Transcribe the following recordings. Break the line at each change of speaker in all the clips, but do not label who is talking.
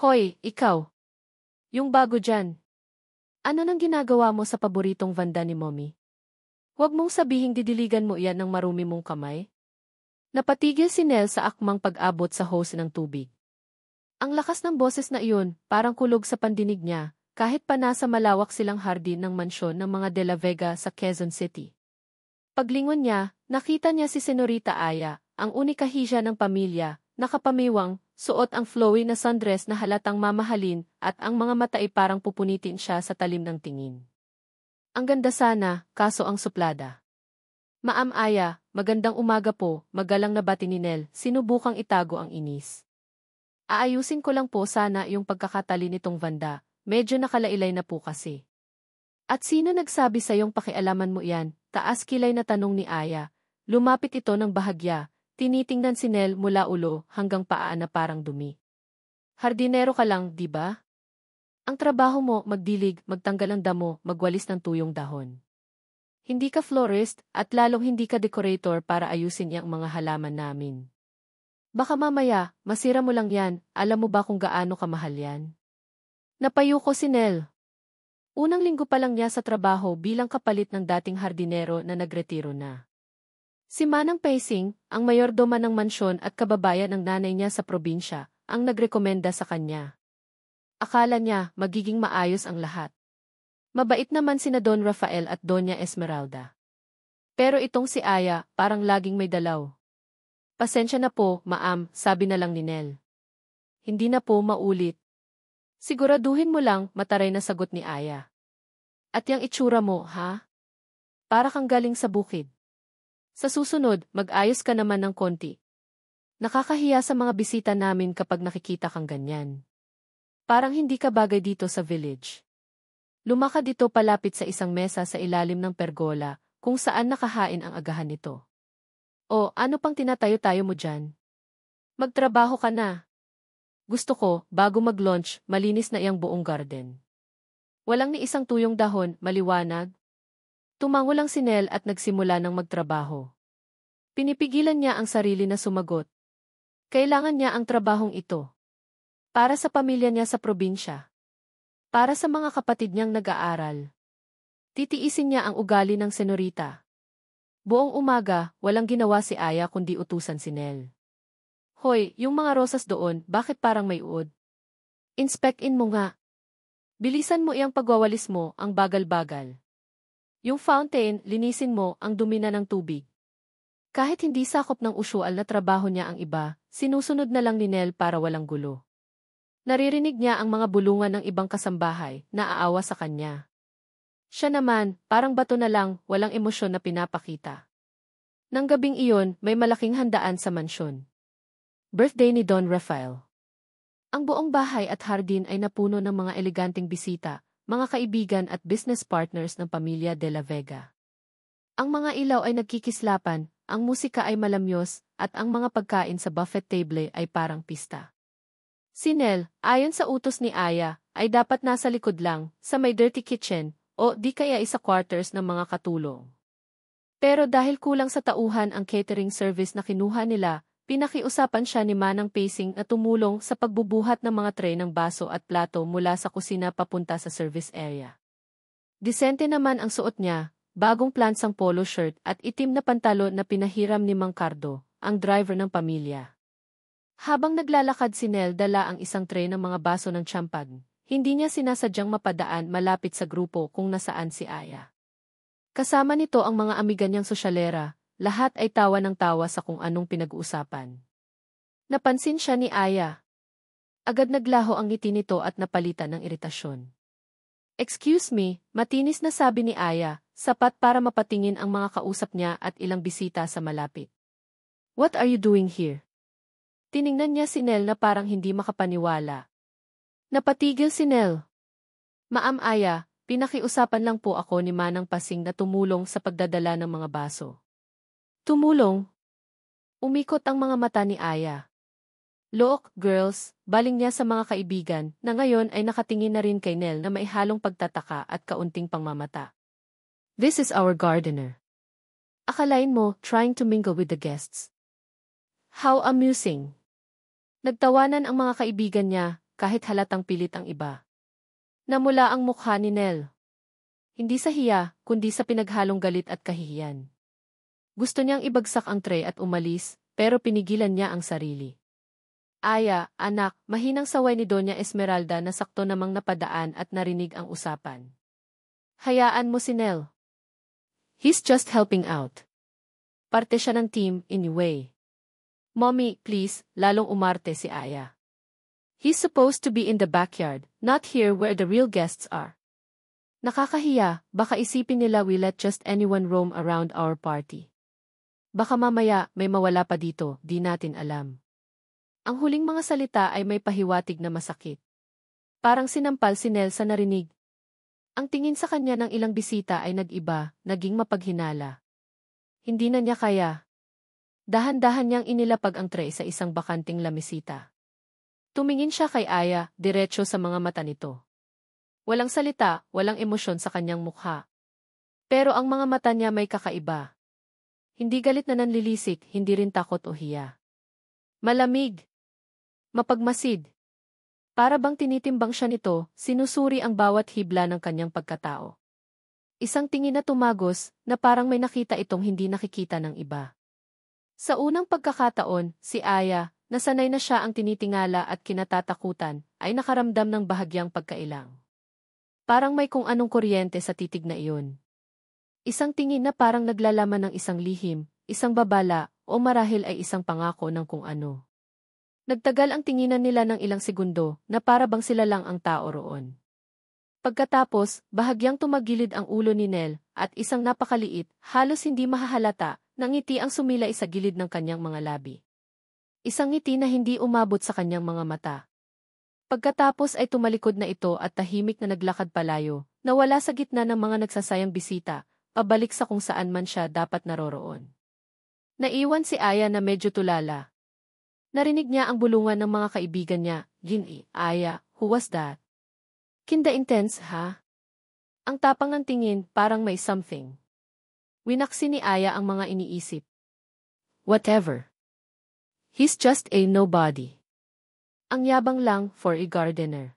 Hoy, ikaw. Yung bago dyan. Ano nang ginagawa mo sa paboritong vanda ni Mommy? Huwag mong sabihing didiligan mo iyan ng marumi mong kamay. Napatigil si Nell sa akmang pag-abot sa hose ng tubig. Ang lakas ng boses na iyon, parang kulog sa pandinig niya, kahit pa nasa malawak silang hardin ng mansyon ng mga De La Vega sa Quezon City. Paglingon niya, nakita niya si Senorita Aya, ang unika hija ng pamilya, nakapamiwang, suot ang flowy na sundress na halatang mamahalin at ang mga mata ay parang pupunitin siya sa talim ng tingin. Ang ganda sana, kaso ang suplada. Ma'am Aya, magandang umaga po, magalang na bati ni Nell, sinubukang itago ang inis. Aayusin ko lang po sana yung pagkakatali nitong Vanda, medyo nakalailay na po kasi. At sino nagsabi sa yung pakialaman mo yan? Taas kilay na tanong ni Aya. Lumapit ito ng bahagya, tinitingnan si Nell mula ulo hanggang paa na parang dumi. Hardinero ka lang, di ba? Ang trabaho mo, magdilig, magtanggal ng damo, magwalis ng tuyong dahon. Hindi ka florist, at lalong hindi ka decorator para ayusin yung mga halaman namin. Baka mamaya, masira mo lang yan, alam mo ba kung gaano kamahal yan? Napayuko si Nell. Unang linggo pa lang niya sa trabaho bilang kapalit ng dating hardinero na nagretiro na. Si Manang Pacing, ang mayordoma ng mansyon at kababayan ng nanay niya sa probinsya, ang nagrekomenda sa kanya. Akala niya, magiging maayos ang lahat. Mabait naman sina Don Rafael at Doña Esmeralda. Pero itong si Aya, parang laging may dalaw. Pasensya na po, ma'am, sabi na lang ni Nell. Hindi na po maulit. Siguraduhin mo lang, mataray na sagot ni Aya. At yang itsura mo, ha? Para kang galing sa bukid. Sa susunod, mag-ayos ka naman ng konti. Nakakahiya sa mga bisita namin kapag nakikita kang ganyan. Parang hindi ka bagay dito sa village. Lumakad ito palapit sa isang mesa sa ilalim ng pergola, kung saan nakahain ang agahan nito. O, ano pang tinatayo-tayo mo dyan? Magtrabaho ka na. Gusto ko, bago mag-lunch, malinis na iyang buong garden. Walang ni isang tuyong dahon, maliwanag. Tumango lang si Nell at nagsimula ng magtrabaho. Pinipigilan niya ang sarili na sumagot. Kailangan niya ang trabahong ito. Para sa pamilya niya sa probinsya. Para sa mga kapatid niyang nag-aaral. Titiisin niya ang ugali ng senorita. Buong umaga, walang ginawa si Aya kundi utusan si Nell. Hoy, yung mga rosas doon, bakit parang may uod? Inspect-in mo nga. Bilisan mo iyang pagwawalis mo, ang bagal-bagal. Yung fountain, linisin mo, ang dumi na ng tubig. Kahit hindi sakop ng usual na trabaho niya ang iba, sinusunod na lang ni Nell para walang gulo. Naririnig niya ang mga bulungan ng ibang kasambahay, na aawa sa kanya. Siya naman, parang bato na lang, walang emosyon na pinapakita. Nang gabing iyon, may malaking handaan sa mansyon. Birthday ni Don Rafael. Ang buong bahay at hardin ay napuno ng mga eleganteng bisita, mga kaibigan at business partners ng pamilya De La Vega. Ang mga ilaw ay nagkikislapan, ang musika ay malamyos, at ang mga pagkain sa buffet table ay parang pista. Si Nell, ayon sa utos ni Aya, ay dapat nasa likod lang, sa may dirty kitchen, o di kaya isa quarters ng mga katulong. Pero dahil kulang sa tauhan ang catering service na kinuha nila, pinakiusapan siya ni Manang Pacing na tumulong sa pagbubuhat ng mga tray ng baso at plato mula sa kusina papunta sa service area. Disente naman ang suot niya, bagong plansang polo shirt at itim na pantalon na pinahiram ni Mang Cardo, ang driver ng pamilya. Habang naglalakad si Nell dala ang isang tray ng mga baso ng champagne, hindi niya sinasadyang mapadaan malapit sa grupo kung nasaan si Aya. Kasama nito ang mga amiga niyang sosyalera, lahat ay tawa ng tawa sa kung anong pinag-uusapan. Napansin siya ni Aya. Agad naglaho ang ngiti nito at napalitan ng iritasyon. Excuse me, matinis na sabi ni Aya, sapat para mapatingin ang mga kausap niya at ilang bisita sa malapit. What are you doing here? Tiningnan niya si Nell na parang hindi makapaniwala. Napatigil si Nell. Ma'am Aya, pinakiusapan lang po ako ni Manang Pasing na tumulong sa pagdadala ng mga baso. Tumulong? Umikot ang mga mata ni Aya. Look, girls, baling niya sa mga kaibigan na ngayon ay nakatingin na rin kay Nell na may halong pagtataka at kaunting pangmamata. This is our gardener. Akalain mo, trying to mingle with the guests. How amusing. Nagtawanan ang mga kaibigan niya, kahit halatang pilit ang iba. Namula ang mukha ni Nell. Hindi sa hiya, kundi sa pinaghalong galit at kahihiyan. Gusto niyang ibagsak ang tray at umalis, pero pinigilan niya ang sarili. Aya, anak, mahinang saway ni Doña Esmeralda na sakto namang napadaan at narinig ang usapan. Hayaan mo si Nell. He's just helping out. Parte siya ng team, anyway. Mommy, please, lalong umarte si Aya. He's supposed to be in the backyard, not here where the real guests are. Nakakahiya, baka isipin nila we let just anyone roam around our party. Baka mamaya may mawala pa dito, di natin alam. Ang huling mga salita ay may pahiwatig na masakit. Parang sinampal si Nell sa narinig. Ang tingin sa kanya ng ilang bisita ay nag-iba, naging mapaghinala. Hindi na niya kaya. Dahan-dahan niyang inilapag ang tray sa isang bakanting lamesita. Tumingin siya kay Aya, diretso sa mga mata nito. Walang salita, walang emosyon sa kanyang mukha. Pero ang mga mata niya may kakaiba. Hindi galit na nanlilisik, hindi rin takot o hiya. Malamig. Mapagmasid. Para bang tinitimbang siya nito, sinusuri ang bawat hibla ng kanyang pagkatao. Isang tingin na tumagos, na parang may nakita itong hindi nakikita ng iba. Sa unang pagkakataon, si Aya, nasanay na siya ang tinitingala at kinatatakutan, ay nakaramdam ng bahagyang pagkailang. Parang may kung anong kuryente sa titig na iyon. Isang tingin na parang naglalaman ng isang lihim, isang babala, o marahil ay isang pangako ng kung ano. Nagtagal ang tinginan nila ng ilang segundo na para bang sila lang ang tao roon. Pagkatapos, bahagyang tumagilid ang ulo ni Nell at isang napakaliit, halos hindi mahahalata, na ngiti ang sumilay sa gilid ng kanyang mga labi. Isang ngiti na hindi umabot sa kanyang mga mata. Pagkatapos ay tumalikod na ito at tahimik na naglakad palayo, na wala sa gitna ng mga nagsasayang bisita, pabalik sa kung saan man siya dapat naroroon. Naiwan si Aya na medyo tulala. Narinig niya ang bulungan ng mga kaibigan niya, Ginny, Aya, who was that? Kinda intense, ha? Ang tapang ng tingin, parang may something. Winaksi ni Aya ang mga iniisip. Whatever. He's just a nobody. Ang yabang lang for a gardener.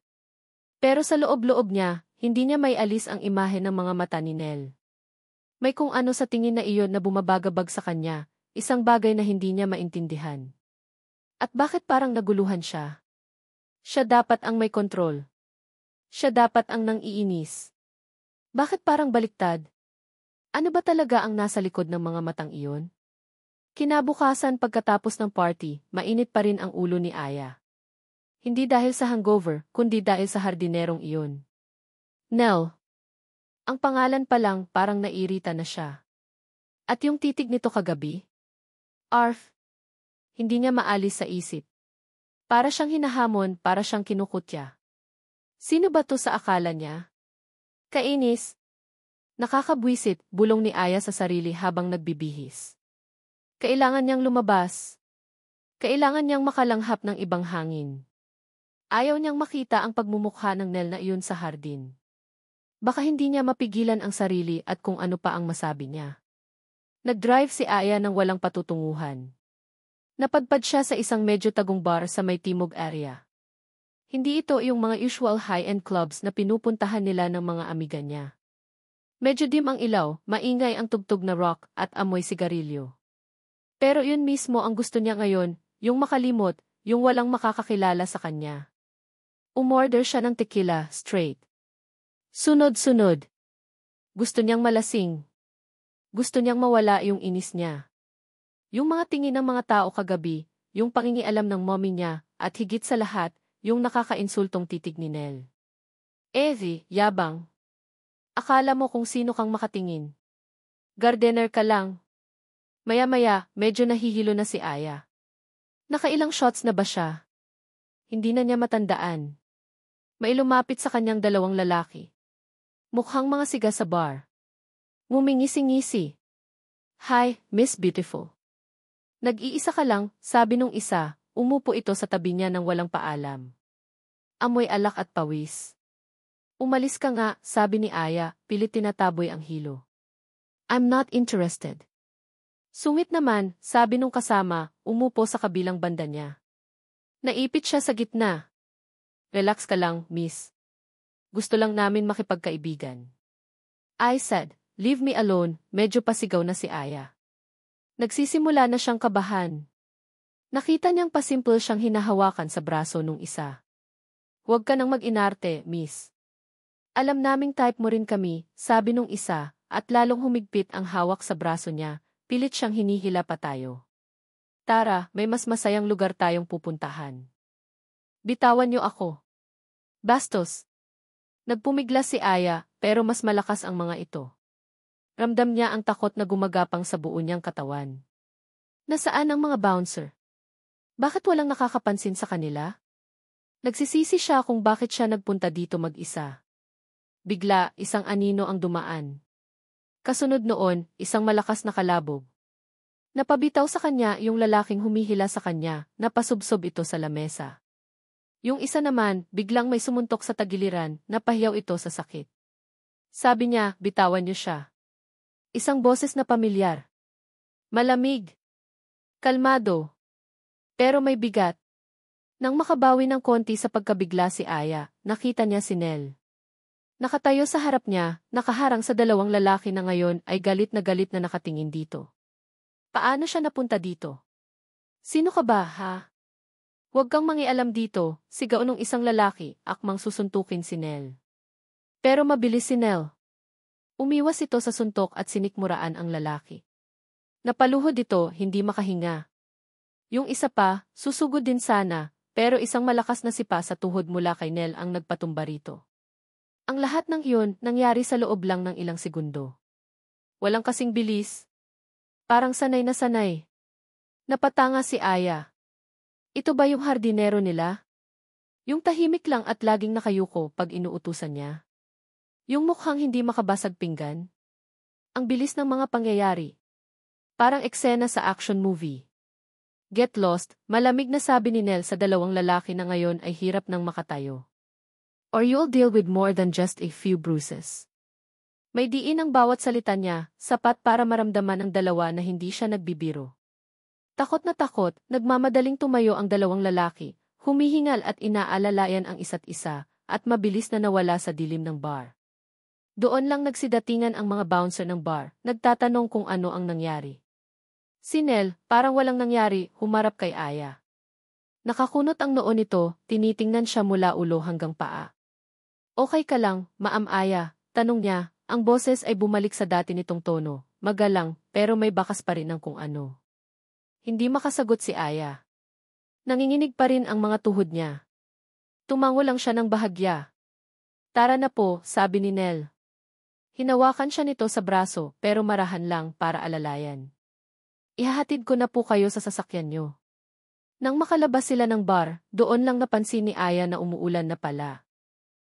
Pero sa loob-loob niya, hindi niya may alis ang imahe ng mga mata ni Nell. May kung ano sa tingin na iyon na bumabagabag sa kanya, isang bagay na hindi niya maintindihan. At bakit parang naguluhan siya? Siya dapat ang may kontrol. Siya dapat ang nang-iinis. Bakit parang baliktad? Ano ba talaga ang nasa likod ng mga matang iyon? Kinabukasan pagkatapos ng party, mainit pa rin ang ulo ni Aya. Hindi dahil sa hangover, kundi dahil sa hardinerong iyon. Nell. Ang pangalan pa lang parang nairita na siya. At yung titig nito kagabi? Arf. Hindi niya maalis sa isip. Para siyang hinahamon, para siyang kinukutya. Sino ba to sa akala niya? Kainis. Nakakabwisit, bulong ni Aya sa sarili habang nagbibihis. Kailangan niyang lumabas. Kailangan niyang makalanghap ng ibang hangin. Ayaw niyang makita ang pagmumukha ng Nell na iyon sa hardin. Baka hindi niya mapigilan ang sarili at kung ano pa ang masabi niya. Nag-drive si Aya ng walang patutunguhan. Napadpad siya sa isang medyo tagong bar sa may timog area. Hindi ito yung mga usual high-end clubs na pinupuntahan nila ng mga amiga niya. Medyo dim ang ilaw, maingay ang tugtog na rock at amoy sigarilyo. Pero yun mismo ang gusto niya ngayon, yung makalimot, yung walang makakakilala sa kanya. Umorder siya ng tequila, straight. Sunod-sunod. Gusto niyang malasing. Gusto niyang mawala yung inis niya. Yung mga tingin ng mga tao kagabi, yung pangingialam ng mommy niya, at higit sa lahat, yung nakakainsultong titig ni Nell. Evie, yabang. Akala mo kung sino kang makatingin. Gardener ka lang. Maya-maya, medyo nahihilo na si Aya. Nakailang shots na ba siya? Hindi na niya matandaan. May lumapit sa kanyang dalawang lalaki. Mukhang mga siga sa bar. Ngumingisi-ngisi. Hi, Miss Beautiful. Nag-iisa ka lang, sabi nung isa, umupo ito sa tabi niya nang walang paalam. Amoy alak at pawis. Umalis ka nga, sabi ni Aya, pilit tinataboy ang hilo. I'm not interested. Sungit naman, sabi nung kasama, umupo sa kabilang banda niya. Naipit siya sa gitna. Relax ka lang, miss. Gusto lang namin makipagkaibigan. I said, leave me alone, medyo pasigaw na si Aya. Nagsisimula na siyang kabahan. Nakita niyang pasimple siyang hinahawakan sa braso nung isa. Huwag ka nang mag-inarte, miss. Alam naming type mo rin kami, sabi nung isa, at lalong humigpit ang hawak sa braso niya, pilit siyang hinihila pa tayo. Tara, may mas masayang lugar tayong pupuntahan. Bitawan niyo ako. Bastos. Nagpumigla si Aya, pero mas malakas ang mga ito. Ramdam niya ang takot na gumagapang sa buo niyang katawan. Nasaan ang mga bouncer? Bakit walang nakakapansin sa kanila? Nagsisisi siya kung bakit siya nagpunta dito mag-isa. Bigla, isang anino ang dumaan. Kasunod noon, isang malakas na kalabog. Napabitaw sa kanya yung lalaking humihila sa kanya, napasubsob ito sa lamesa. Yung isa naman, biglang may sumuntok sa tagiliran, napahiyaw ito sa sakit. Sabi niya, bitawan niyo siya. Isang boses na pamilyar. Malamig. Kalmado. Pero may bigat. Nang makabawi ng konti sa pagkabigla si Aya, nakita niya si Nel. Nakatayo sa harap niya, nakaharang sa dalawang lalaki na ngayon ay galit na nakatingin dito. Paano siya napunta dito? Sino ka ba, ha? Huwag kang mangialam dito, sigaw nung isang lalaki, akmang susuntukin si Nel. Pero mabilis si Nel. Umiwas ito sa suntok at sinikmuraan ang lalaki. Napaluhod ito, hindi makahinga. Yung isa pa, susugod din sana, pero isang malakas na sipa sa tuhod mula kay Nel ang nagpatumba rito. Ang lahat ng iyon nangyari sa loob lang ng ilang segundo. Walang kasing bilis. Parang sanay na sanay. Napatanga si Aya. Ito ba yung hardinero nila? Yung tahimik lang at laging nakayuko pag inuutusan niya? Yung mukhang hindi makabasag pinggan? Ang bilis ng mga pangyayari. Parang eksena sa action movie. Get lost, malamig na sabi ni Nel sa dalawang lalaki na ngayon ay hirap nang makatayo. Or you'll deal with more than just a few bruises. May diin ang bawat salita niya, sapat para maramdaman ang dalawa na hindi siya nagbibiro. Takot na takot, nagmamadaling tumayo ang dalawang lalaki, humihingal at inaalalayan ang isa't isa, at mabilis na nawala sa dilim ng bar. Doon lang nagsidatingan ang mga bouncer ng bar, nagtatanong kung ano ang nangyari. Si Nel, parang walang nangyari, humarap kay Aya. Nakakunot ang noo nito, tinitingnan siya mula ulo hanggang paa. Okay ka lang, Ma'am Aya, tanong niya, ang boses ay bumalik sa dati nitong tono, magalang, pero may bakas pa rin ng kung ano. Hindi makasagot si Aya. Nanginginig pa rin ang mga tuhod niya. Tumango lang siya ng bahagya. Tara na po, sabi ni Nel. Hinawakan siya nito sa braso, pero marahan lang para alalayan. Ihahatid ko na po kayo sa sasakyan niyo. Nang makalabas sila ng bar, doon lang napansin ni Aya na umuulan na pala.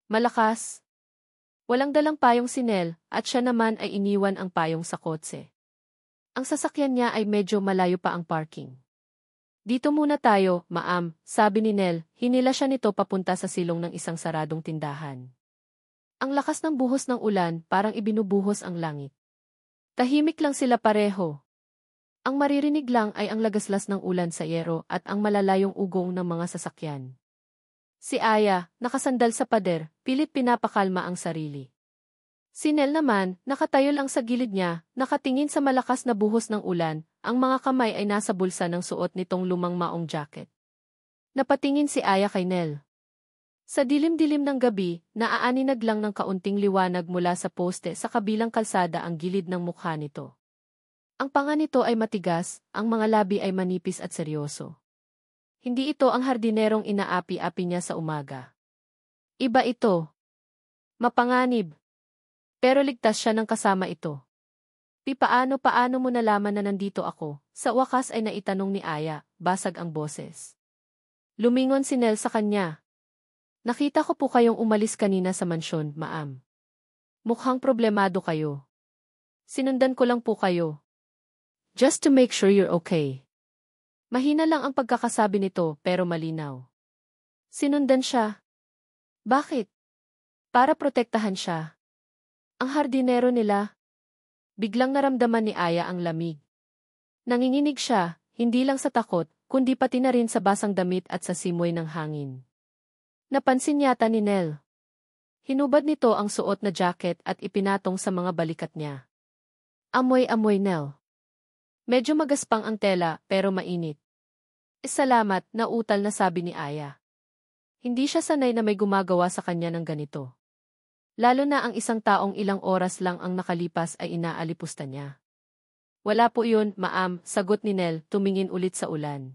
Malakas. Walang dalang payong si Nel, at siya naman ay iniwan ang payong sa kotse. Ang sasakyan niya ay medyo malayo pa ang parking. Dito muna tayo, ma'am, sabi ni Nel, hinila siya nito papunta sa silong ng isang saradong tindahan. Ang lakas ng buhos ng ulan parang ibinubuhos ang langit. Tahimik lang sila pareho. Ang maririnig lang ay ang lagaslas ng ulan sa yero at ang malalayong ugong ng mga sasakyan. Si Aya, nakasandal sa pader, pilit pinapakalma ang sarili. Si Nel naman, nakatayo lang sa gilid niya, nakatingin sa malakas na buhos ng ulan, ang mga kamay ay nasa bulsa ng suot nitong lumang maong jacket. Napatingin si Aya kay Nel. Sa dilim-dilim ng gabi, naaaninag lang ng kaunting liwanag mula sa poste sa kabilang kalsada ang gilid ng mukha nito. Ang panga nito ay matigas, ang mga labi ay manipis at seryoso. Hindi ito ang hardinerong inaapi-api niya sa umaga. Iba ito. Mapanganib. Pero ligtas siya ng kasama ito. Paano mo nalaman na nandito ako? Sa wakas ay naitanong ni Aya, basag ang boses. Lumingon si Nel sa kanya. Nakita ko po kayong umalis kanina sa mansyon, ma'am. Mukhang problemado kayo. Sinundan ko lang po kayo. Just to make sure you're okay. Mahina lang ang pagkakasabi nito pero malinaw. Sinundan siya. Bakit? Para protektahan siya. Ang hardinero nila. Biglang naramdaman ni Aya ang lamig. Nanginginig siya, hindi lang sa takot, kundi pati na rin sa basang damit at sa simoy ng hangin. Napansin yata ni Nell. Hinubad nito ang suot na jacket at ipinatong sa mga balikat niya. Amoy-amoy, Nell. Medyo magaspang ang tela pero mainit. Salamat, nautal na sabi ni Aya. Hindi siya sanay na may gumagawa sa kanya ng ganito. Lalo na ang isang taong ilang oras lang ang nakalipas ay inaalipusta niya. Wala po yun, ma'am, sagot ni Nell, tumingin ulit sa ulan.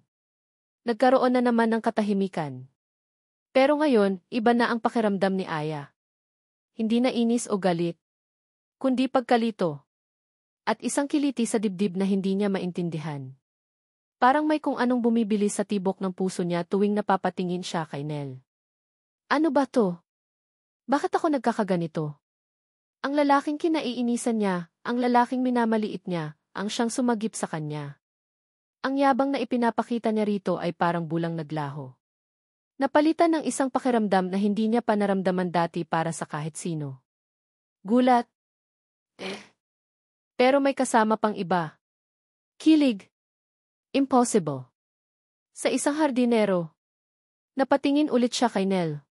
Nagkaroon na naman ng katahimikan. Pero ngayon, iba na ang pakiramdam ni Aya. Hindi na inis o galit, kundi pagkalito. At isang kiliti sa dibdib na hindi niya maintindihan. Parang may kung anong bumibili sa tibok ng puso niya tuwing napapatingin siya kay Nell. Ano ba to? Bakit ako nagkakaganito? Ang lalaking kinaiinisan niya, ang lalaking minamaliit niya, ang siyang sumagip sa kanya. Ang yabang na ipinapakita niya rito ay parang bulang naglaho. Napalitan ng isang pakiramdam na hindi niya pa naramdaman dati para sa kahit sino. Gulat. Pero may kasama pang iba. Kilig. Impossible. Sa isang hardinero. Napatingin ulit siya kay Nell.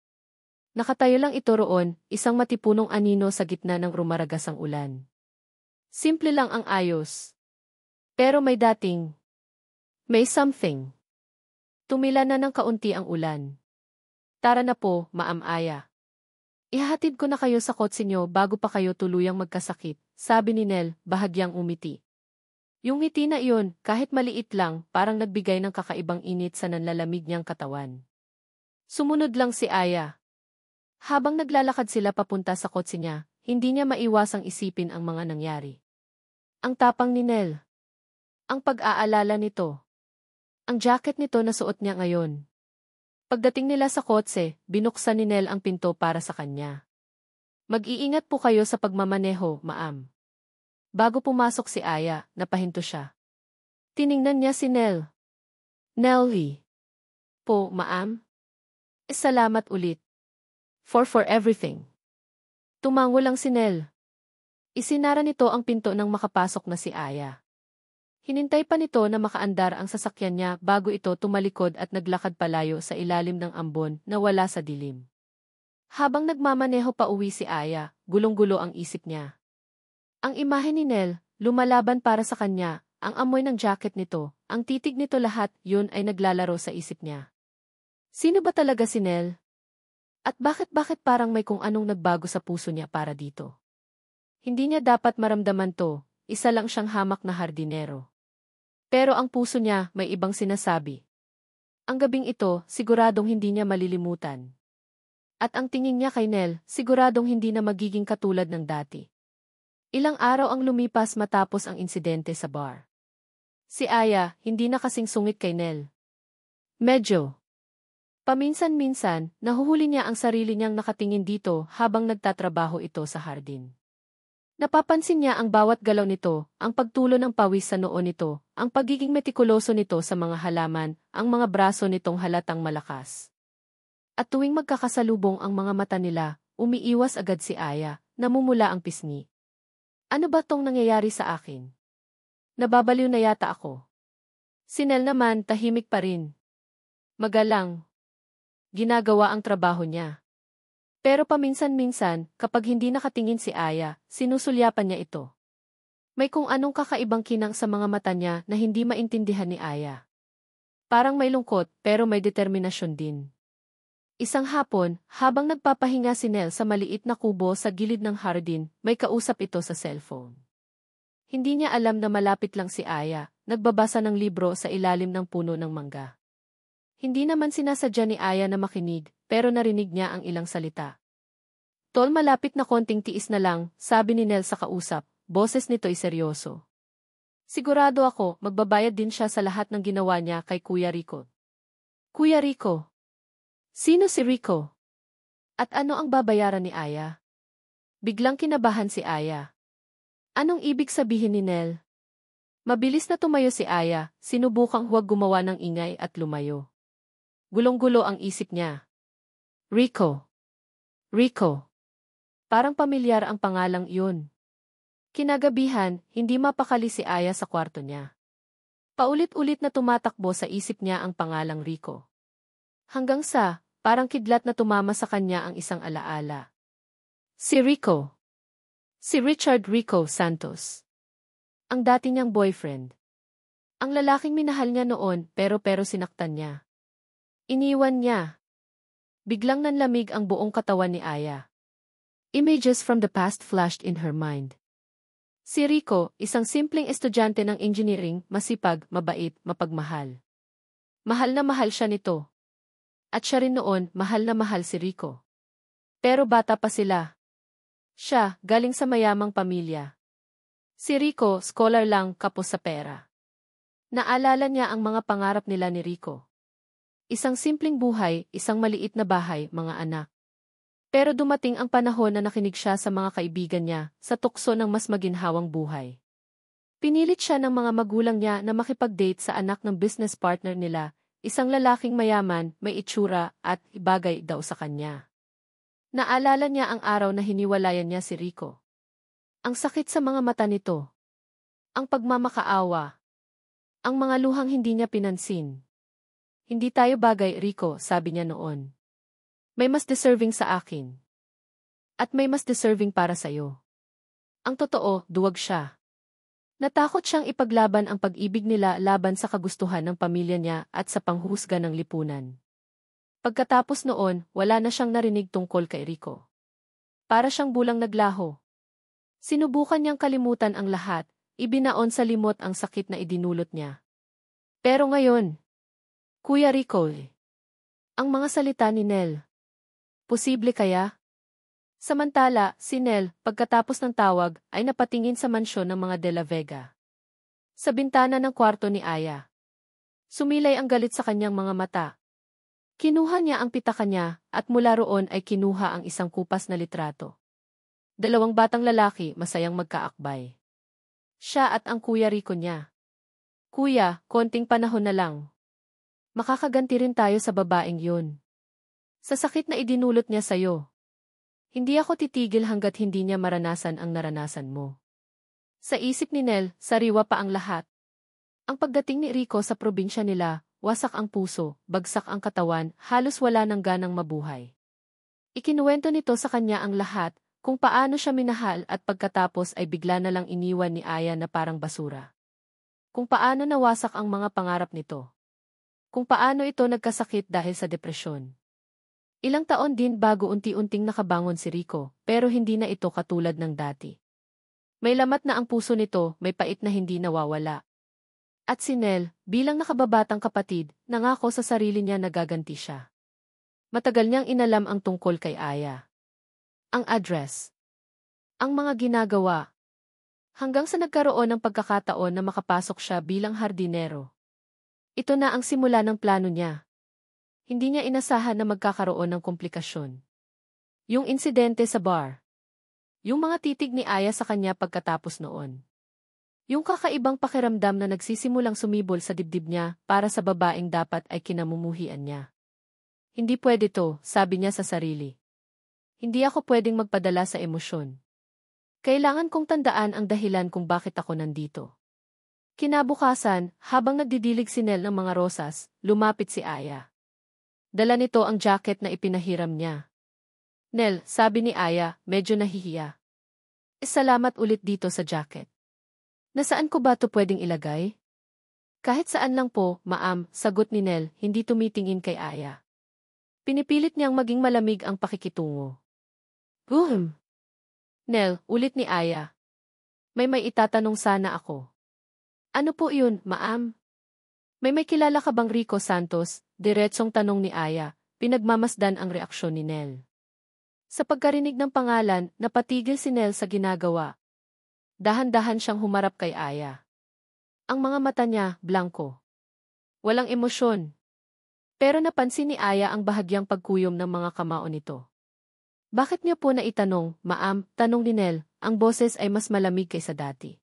Nakatayo lang ito roon, isang matipunong anino sa gitna ng rumaragasang ulan. Simple lang ang ayos. Pero may dating. May something. Tumila na ng kaunti ang ulan. Tara na po, Ma'am Aya. Ihahatid ko na kayo sa kotse niyo bago pa kayo tuluyang magkasakit, sabi ni Nell, bahagyang umiti. Yung ngiti na iyon, kahit maliit lang, parang nagbigay ng kakaibang init sa nanlalamig niyang katawan. Sumunod lang si Aya. Habang naglalakad sila papunta sa kotse niya, hindi niya maiwasang isipin ang mga nangyari. Ang tapang ni Nell. Ang pag-aalala nito. Ang jacket nito na suot niya ngayon. Pagdating nila sa kotse, binuksan ni Nell ang pinto para sa kanya. Mag-iingat po kayo sa pagmamaneho, ma'am. Bago pumasok si Aya, napahinto siya. Tiningnan niya si Nell. Nelly. Po, ma'am? Salamat ulit. For everything. Tumango lang si Nell. Isinara nito ang pinto nang makapasok na si Aya. Hinintay pa nito na makaandar ang sasakyan niya bago ito tumalikod at naglakad palayo sa ilalim ng ambon na wala sa dilim. Habang nagmamaneho pa uwi si Aya, gulong-gulo ang isip niya. Ang imahe ni Nell, lumalaban para sa kanya, ang amoy ng jacket nito, ang titig nito lahat, yun ay naglalaro sa isip niya. Sino ba talaga si Nell? At bakit parang may kung anong nagbago sa puso niya para dito? Hindi niya dapat maramdaman to, isa lang siyang hamak na hardinero. Pero ang puso niya may ibang sinasabi. Ang gabing ito, siguradong hindi niya malilimutan. At ang tingin niya kay Nell, siguradong hindi na magiging katulad ng dati. Ilang araw ang lumipas matapos ang insidente sa bar. Si Aya, hindi na kasing sungit kay Nell. Medyo. Paminsan-minsan, nahuhuli niya ang sarili niyang nakatingin dito habang nagtatrabaho ito sa hardin. Napapansin niya ang bawat galaw nito, ang pagtulo ng pawis sa noo nito, ang pagiging metikuloso nito sa mga halaman, ang mga braso nitong halatang malakas. At tuwing magkakasalubong ang mga mata nila, umiiwas agad si Aya, namumula ang pisngi. Ano ba tong nangyayari sa akin? Nababaliw na yata ako. Si Nell naman, tahimik pa rin. Magalang. Ginagawa ang trabaho niya. Pero paminsan-minsan, kapag hindi nakatingin si Aya, sinusulyapan niya ito. May kung anong kakaibang kinang sa mga mata niya na hindi maintindihan ni Aya. Parang may lungkot, pero may determinasyon din. Isang hapon, habang nagpapahinga si Nell sa maliit na kubo sa gilid ng hardin, may kausap ito sa cellphone. Hindi niya alam na malapit lang si Aya, nagbabasa ng libro sa ilalim ng puno ng mangga. Hindi naman sinasadya ni Aya na makinig, pero narinig niya ang ilang salita. Tol, malapit na konting tiis na lang, sabi ni Nell sa kausap, boses nito ay seryoso. Sigurado ako, magbabayad din siya sa lahat ng ginawa niya kay Kuya Rico. Kuya Rico? Sino si Rico? At ano ang babayaran ni Aya? Biglang kinabahan si Aya. Anong ibig sabihin ni Nell? Mabilis na tumayo si Aya, sinubukang huwag gumawa ng ingay at lumayo. Gulong-gulo ang isip niya. Rico. Rico. Parang pamilyar ang pangalang iyon. Kinagabihan, hindi mapakali si Aya sa kwarto niya. Paulit-ulit na tumatakbo sa isip niya ang pangalang Rico. Hanggang sa, parang kidlat na tumama sa kanya ang isang alaala. Si Rico. Si Richard Rico Santos. Ang dati niyang boyfriend. Ang lalaking minahal niya noon pero sinaktan niya. Iniwan niya. Biglang nanlamig ang buong katawan ni Aya. Images from the past flashed in her mind. Si Rico, isang simpleng estudyante ng engineering, masipag, mabait, mapagmahal. Mahal na mahal siya nito. At siya rin noon, mahal na mahal si Rico. Pero bata pa sila. Siya, galing sa mayamang pamilya. Si Rico, scholar lang, kapos sa pera. Naalala niya ang mga pangarap nila ni Rico. Isang simpleng buhay, isang maliit na bahay, mga anak. Pero dumating ang panahon na nakinig siya sa mga kaibigan niya, sa tukso ng mas maginhawang buhay. Pinilit siya ng mga magulang niya na makipag-date sa anak ng business partner nila, isang lalaking mayaman, may itsura, at ibagay daw sa kanya. Naalala niya ang araw na hiniwalayan niya si Rico. Ang sakit sa mga mata nito. Ang pagmamakaawa. Ang mga luhang hindi niya pinansin. Hindi tayo bagay, Rico, sabi niya noon. May mas deserving sa akin. At may mas deserving para sa'yo. Ang totoo, duwag siya. Natakot siyang ipaglaban ang pag-ibig nila laban sa kagustuhan ng pamilya niya at sa panghusga ng lipunan. Pagkatapos noon, wala na siyang narinig tungkol kay Rico. Para siyang bulang naglaho. Sinubukan niyang kalimutan ang lahat, ibinaon sa limot ang sakit na idinulot niya. Pero ngayon, Kuya Rico, ang mga salita ni Nel. Posible kaya? Samantala, si Nel, pagkatapos ng tawag, ay napatingin sa mansyon ng mga De La Vega. Sa bintana ng kwarto ni Aya. Sumilay ang galit sa kanyang mga mata. Kinuha niya ang pitaka niya, at mula roon ay kinuha ang isang kupas na litrato. Dalawang batang lalaki, masayang magkaakbay. Siya at ang Kuya Rico niya. Kuya, konting panahon na lang. Makakaganti rin tayo sa babaeng yun. Sa sakit na idinulot niya sa'yo. Hindi ako titigil hanggat hindi niya maranasan ang naranasan mo. Sa isip ni Nel, sariwa pa ang lahat. Ang pagdating ni Rico sa probinsya nila, wasak ang puso, bagsak ang katawan, halos wala ng ganang mabuhay. Ikinuwento nito sa kanya ang lahat, kung paano siya minahal at pagkatapos ay bigla na lang iniwan ni Aya na parang basura. Kung paano nawasak ang mga pangarap nito. Kung paano ito nagkasakit dahil sa depresyon. Ilang taon din bago unti-unting nakabangon si Rico, pero hindi na ito katulad ng dati. May lamat na ang puso nito, may pait na hindi nawawala. At si Nel, bilang nakababatang kapatid, nangako sa sarili niya na gaganti siya. Matagal niyang inalam ang tungkol kay Aya. Ang address. Ang mga ginagawa. Hanggang sa nagkaroon ng pagkakataon na makapasok siya bilang hardinero. Ito na ang simula ng plano niya. Hindi niya inasahan na magkakaroon ng komplikasyon. Yung insidente sa bar. Yung mga titig ni Aya sa kanya pagkatapos noon. Yung kakaibang pakiramdam na nagsisimulang sumibol sa dibdib niya para sa babaeng dapat ay kinamumuhian niya. Hindi pwede to, sabi niya sa sarili. Hindi ako pwedeng magpadala sa emosyon. Kailangan kong tandaan ang dahilan kung bakit ako nandito. Kinabukasan, habang nagdidilig si Nel ng mga rosas, lumapit si Aya. Dala nito ang jacket na ipinahiram niya. Nel, sabi ni Aya, medyo nahihiya. Salamat ulit dito sa jacket. Nasaan ko ba ito pwedeng ilagay? Kahit saan lang po, ma'am, sagot ni Nel, hindi tumitingin kay Aya. Pinipilit niyang maging malamig ang pakikitungo. Nel, ulit ni Aya. May itatanong sana ako. Ano po yun, ma'am? May kilala ka bang Rico Santos? Diretsong tanong ni Aya, pinagmamasdan ang reaksyon ni Nel. Sa pagkarinig ng pangalan, napatigil si Nel sa ginagawa. Dahan-dahan siyang humarap kay Aya. Ang mga mata niya, blanko. Walang emosyon. Pero napansin ni Aya ang bahagyang pagkuyom ng mga kamao nito. Bakit niyo po naitanong, ma'am? Tanong ni Nel, ang boses ay mas malamig kaysa dati.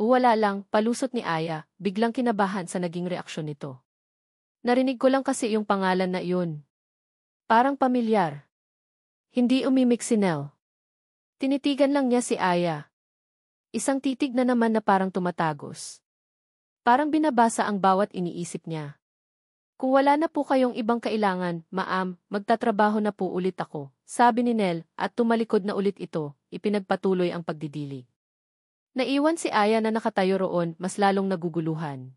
Wala lang, palusot ni Aya, biglang kinabahan sa naging reaksyon nito. Narinig ko lang kasi yung pangalan na iyon. Parang pamilyar. Hindi umimik si Nel. Tinitigan lang niya si Aya. Isang titig na naman na parang tumatagos. Parang binabasa ang bawat iniisip niya. Kung wala na po kayong ibang kailangan, ma'am, magtatrabaho na po ulit ako, sabi ni Nell at tumalikod na ulit ito, ipinagpatuloy ang pagdidilig. Naiwan si Aya na nakatayo roon, mas lalong naguguluhan.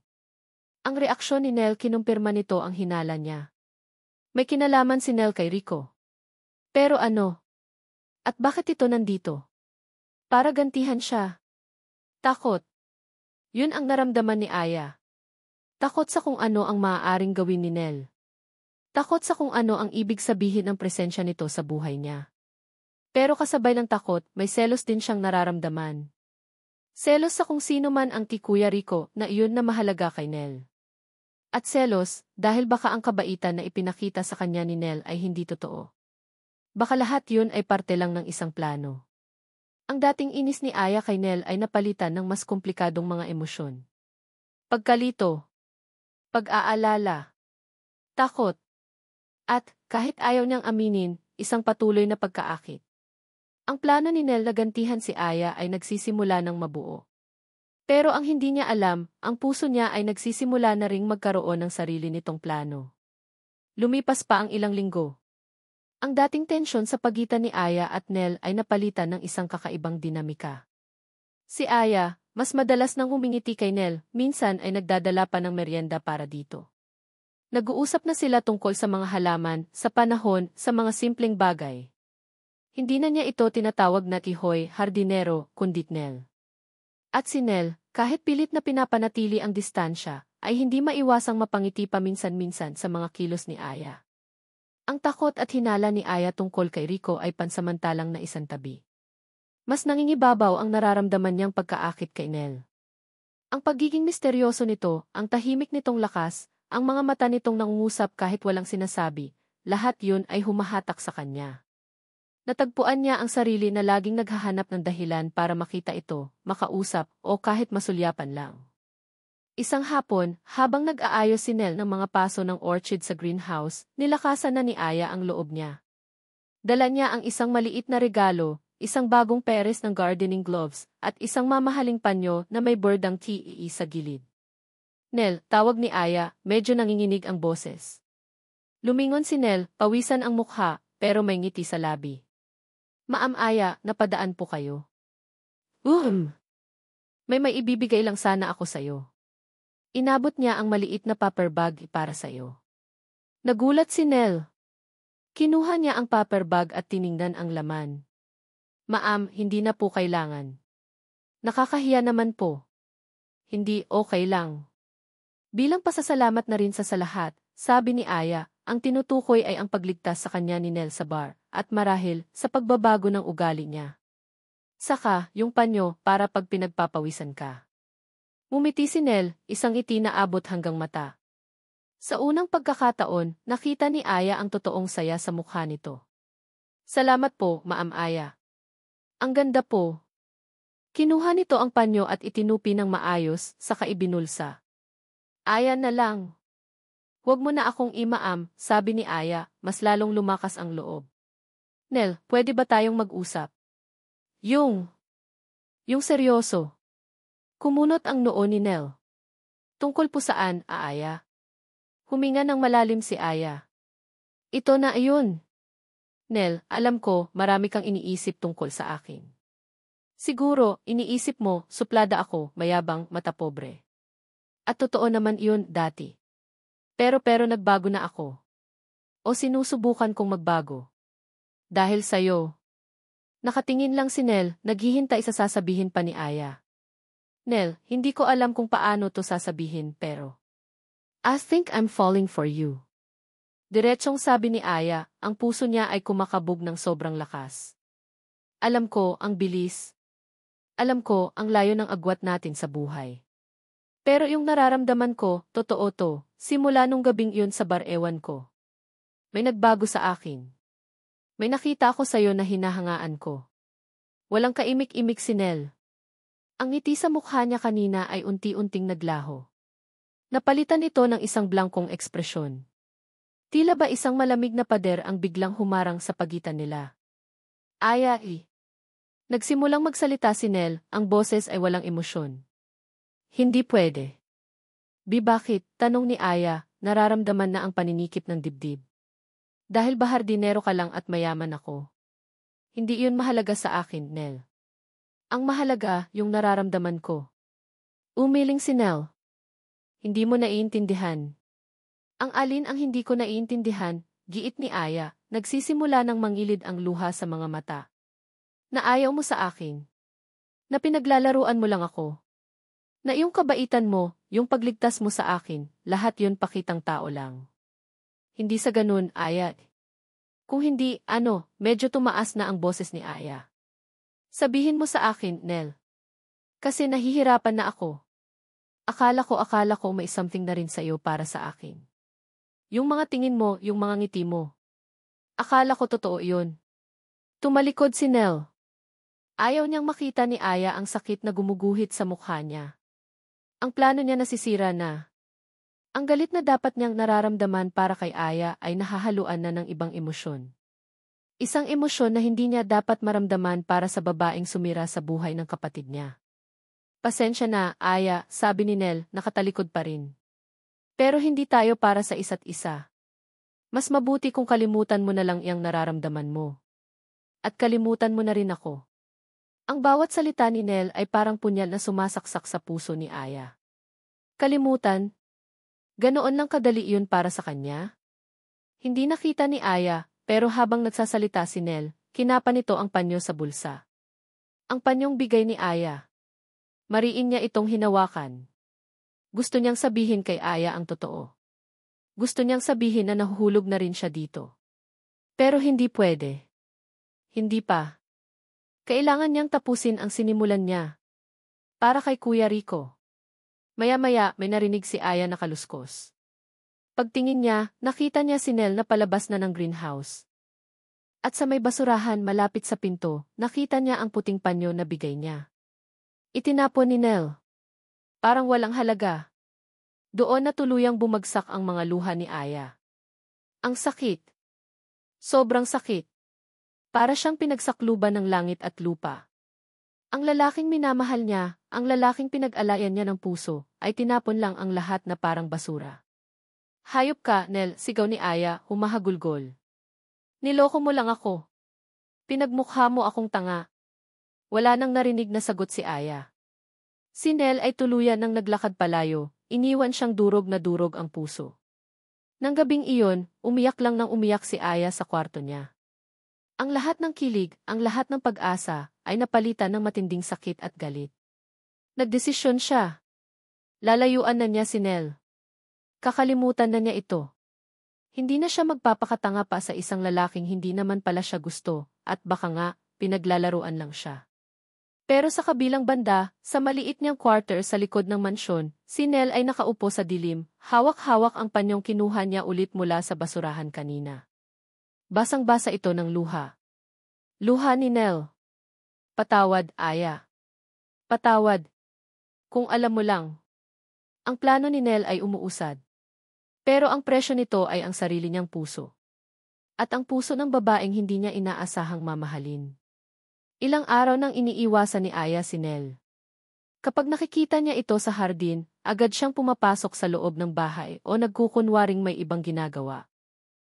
Ang reaksyon ni Nell kinumpirma nito ang hinala niya. May kinalaman si Nell kay Rico. Pero ano? At bakit ito nandito? Para gantihan siya. Takot. Yun ang naramdaman ni Aya. Takot sa kung ano ang maaaring gawin ni Nell. Takot sa kung ano ang ibig sabihin ng presensya nito sa buhay niya. Pero kasabay ng takot, may selos din siyang nararamdaman. Selos sa kung sino man ang Kuya Rico na iyon na mahalaga kay Nell. At selos, dahil baka ang kabaitan na ipinakita sa kanya ni Nell ay hindi totoo. Baka lahat yun ay parte lang ng isang plano. Ang dating inis ni Aya kay Nell ay napalitan ng mas komplikadong mga emosyon. Pagkalito, pag-aalala, takot, at, kahit ayaw niyang aminin, isang patuloy na pagkaakit. Ang plano ni Nell na gantihan si Aya ay nagsisimula ng mabuo. Pero ang hindi niya alam, ang puso niya ay nagsisimula na ring magkaroon ng sarili nitong plano. Lumipas pa ang ilang linggo. Ang dating tensyon sa pagitan ni Aya at Nell ay napalitan ng isang kakaibang dinamika. Si Aya, mas madalas nang humingiti kay Nell, minsan ay nagdadala pa ng merienda para dito. Nag-uusap na sila tungkol sa mga halaman, sa panahon, sa mga simpleng bagay. Hindi na niya ito tinatawag na Tihoy, hardinero, kundi Nell. At si Nell, kahit pilit na pinapanatili ang distansya, ay hindi maiwasang mapangiti paminsan-minsan sa mga kilos ni Aya. Ang takot at hinala ni Aya tungkol kay Rico ay pansamantalang naisantabi. Mas nangingibabaw ang nararamdaman niyang pagkaakit kay Nell. Ang pagiging misteryoso nito, ang tahimik nitong lakas, ang mga mata nitong nangungusap kahit walang sinasabi, lahat yun ay humahatak sa kanya. Natagpuan niya ang sarili na laging naghahanap ng dahilan para makita ito, makausap, o kahit masulyapan lang. Isang hapon, habang nag-aayos si Nell ng mga paso ng orchid sa greenhouse, nilakasan na ni Aya ang loob niya. Dala niya ang isang maliit na regalo, isang bagong peres ng gardening gloves, at isang mamahaling panyo na may bordang TEE sa gilid. Nell, tawag ni Aya, medyo nanginginig ang boses. Lumingon si Nell, pawisan ang mukha, pero may ngiti sa labi. Ma'am Aya, napadaan po kayo. May maibibigay lang sana ako sa'yo. Inabot niya ang maliit na paper bag para sa'yo. Nagulat si Nell. Kinuha niya ang paper bag at tiningnan ang laman. Ma'am, hindi na po kailangan. Nakakahiya naman po. Hindi, okay lang. Bilang pasasalamat na rin sa lahat, sabi ni Aya, ang tinutukoy ay ang pagligtas sa kanya ni Nell sa bar, at marahil, sa pagbabago ng ugali niya. Saka, yung panyo, para pag pinagpapawisan ka. Ngumiti si Nell, isang ngiti na abot hanggang mata. Sa unang pagkakataon, nakita ni Aya ang totoong saya sa mukha nito. Salamat po, Ma'am Aya. Ang ganda po. Kinuha nito ang panyo at itinupi ng maayos, saka ibinulsa. Aya na lang. Huwag mo na akong imaam, sabi ni Aya, mas lalong lumakas ang loob. Nell, pwede ba tayong mag-usap? Yung seryoso. Kumunot ang noo ni Nell. Tungkol po saan, Aya? Huminga ng malalim si Aya. Ito na ayun. Nell, alam ko, marami kang iniisip tungkol sa akin. Siguro, iniisip mo, suplada ako, mayabang, mata pobre. At totoo naman iyon dati. Pero nagbago na ako. O sinusubukan kong magbago. Dahil sa'yo. Nakatingin lang si Nell, naghihintay sa sasabihin pa ni Aya. Nell, hindi ko alam kung paano to sasabihin pero I think I'm falling for you. Diretsong sabi ni Aya, ang puso niya ay kumakabog ng sobrang lakas. Alam ko, ang bilis. Alam ko, ang layo ng agwat natin sa buhay. Pero yung nararamdaman ko, totoo to, simula nung gabing yun sa bar ewan ko. May nagbago sa akin. May nakita ako sa'yo na hinahangaan ko. Walang kaimik-imik si Nell. Ang ngiti sa mukha niya kanina ay unti-unting naglaho. Napalitan ito ng isang blangkong ekspresyon. Tila ba isang malamig na pader ang biglang humarang sa pagitan nila. Aya. Nagsimulang magsalita si Nell, ang boses ay walang emosyon. Hindi pwede. Bakit? Tanong ni Aya, nararamdaman na ang paninikip ng dibdib. Dahil bahardinero ka lang at mayaman ako. Hindi iyon mahalaga sa akin, Nel. Ang mahalaga, yung nararamdaman ko. Umiling si Nel. Hindi mo naiintindihan. Ang alin ang hindi ko naiintindihan, giit ni Aya, nagsisimula ng mangilid ang luha sa mga mata. Na ayaw mo sa akin. Na pinaglalaruan mo lang ako. Na iyong kabaitan mo, yung pagligtas mo sa akin, lahat yun pakitang tao lang. Hindi sa ganun, Aya. Kung hindi, medyo tumaas na ang boses ni Aya. Sabihin mo sa akin, Nel. Kasi nahihirapan na ako. Akala ko may something na rin sa iyo para sa akin. Yung mga tingin mo, yung mga ngiti mo. Akala ko totoo yun. Tumalikod si Nel. Ayaw niyang makita ni Aya ang sakit na gumuguhit sa mukha niya. Ang plano niya nasisira na. Ang galit na dapat niyang nararamdaman para kay Aya ay nahahaluan na ng ibang emosyon. Isang emosyon na hindi niya dapat maramdaman para sa babaeng sumira sa buhay ng kapatid niya. Pasensya na, Aya, sabi ni Nel, nakatalikod pa rin. Pero hindi tayo para sa isa't isa. Mas mabuti kung kalimutan mo na lang iyang nararamdaman mo. At kalimutan mo na rin ako. Ang bawat salita ni Nel ay parang punyal na sumasaksak sa puso ni Aya. Kalimutan? Ganoon lang kadali iyon para sa kanya? Hindi nakita ni Aya, pero habang nagsasalita si Nel, kinapa nito ang panyo sa bulsa. Ang panyong bigay ni Aya. Mariin niya itong hinawakan. Gusto niyang sabihin kay Aya ang totoo. Gusto niyang sabihin na nahuhulog na rin siya dito. Pero hindi pwede. Hindi pa. Kailangan niyang tapusin ang sinimulan niya. Para kay Kuya Rico. Maya-maya may narinig si Aya na kaluskos. Pagtingin niya, nakita niya si Nel na palabas na ng greenhouse. At sa may basurahan malapit sa pinto, nakita niya ang puting panyo na bigay niya. Itinapon ni Nel. Parang walang halaga. Doon na tuluyang bumagsak ang mga luha ni Aya. Ang sakit. Sobrang sakit. Para siyang pinagsakluban ng langit at lupa. Ang lalaking minamahal niya, ang lalaking pinag-alayan niya ng puso, ay tinapon lang ang lahat na parang basura. Hayop ka, Nel, sigaw ni Aya, humahagulgol. Niloko mo lang ako. Pinagmukha mo akong tanga. Wala nang narinig na sagot si Aya. Si Nel ay tuluyan ng naglakad palayo, iniwan siyang durog na durog ang puso. Nang gabing iyon, umiyak lang nang umiyak si Aya sa kwarto niya. Ang lahat ng kilig, ang lahat ng pag-asa, ay napalitan ng matinding sakit at galit. Nagdesisyon siya. Lalayuan na niya si Nel. Kakalimutan na niya ito. Hindi na siya magpapakatanga pa sa isang lalaking hindi naman pala siya gusto, at baka nga, pinaglalaruan lang siya. Pero sa kabilang banda, sa maliit niyang quarter sa likod ng mansyon, si Nel ay nakaupo sa dilim, hawak-hawak ang panyong kinuha niya ulit mula sa basurahan kanina. Basang-basa ito ng luha. Luha ni Nel. Patawad, Aya. Patawad. Kung alam mo lang. Ang plano ni Nel ay umuusad. Pero ang presyo nito ay ang sarili niyang puso. At ang puso ng babaeng hindi niya inaasahang mamahalin. Ilang araw nang iniiwasan ni Aya si Nel. Kapag nakikita niya ito sa hardin, agad siyang pumapasok sa loob ng bahay o nagkukunwaring may ibang ginagawa.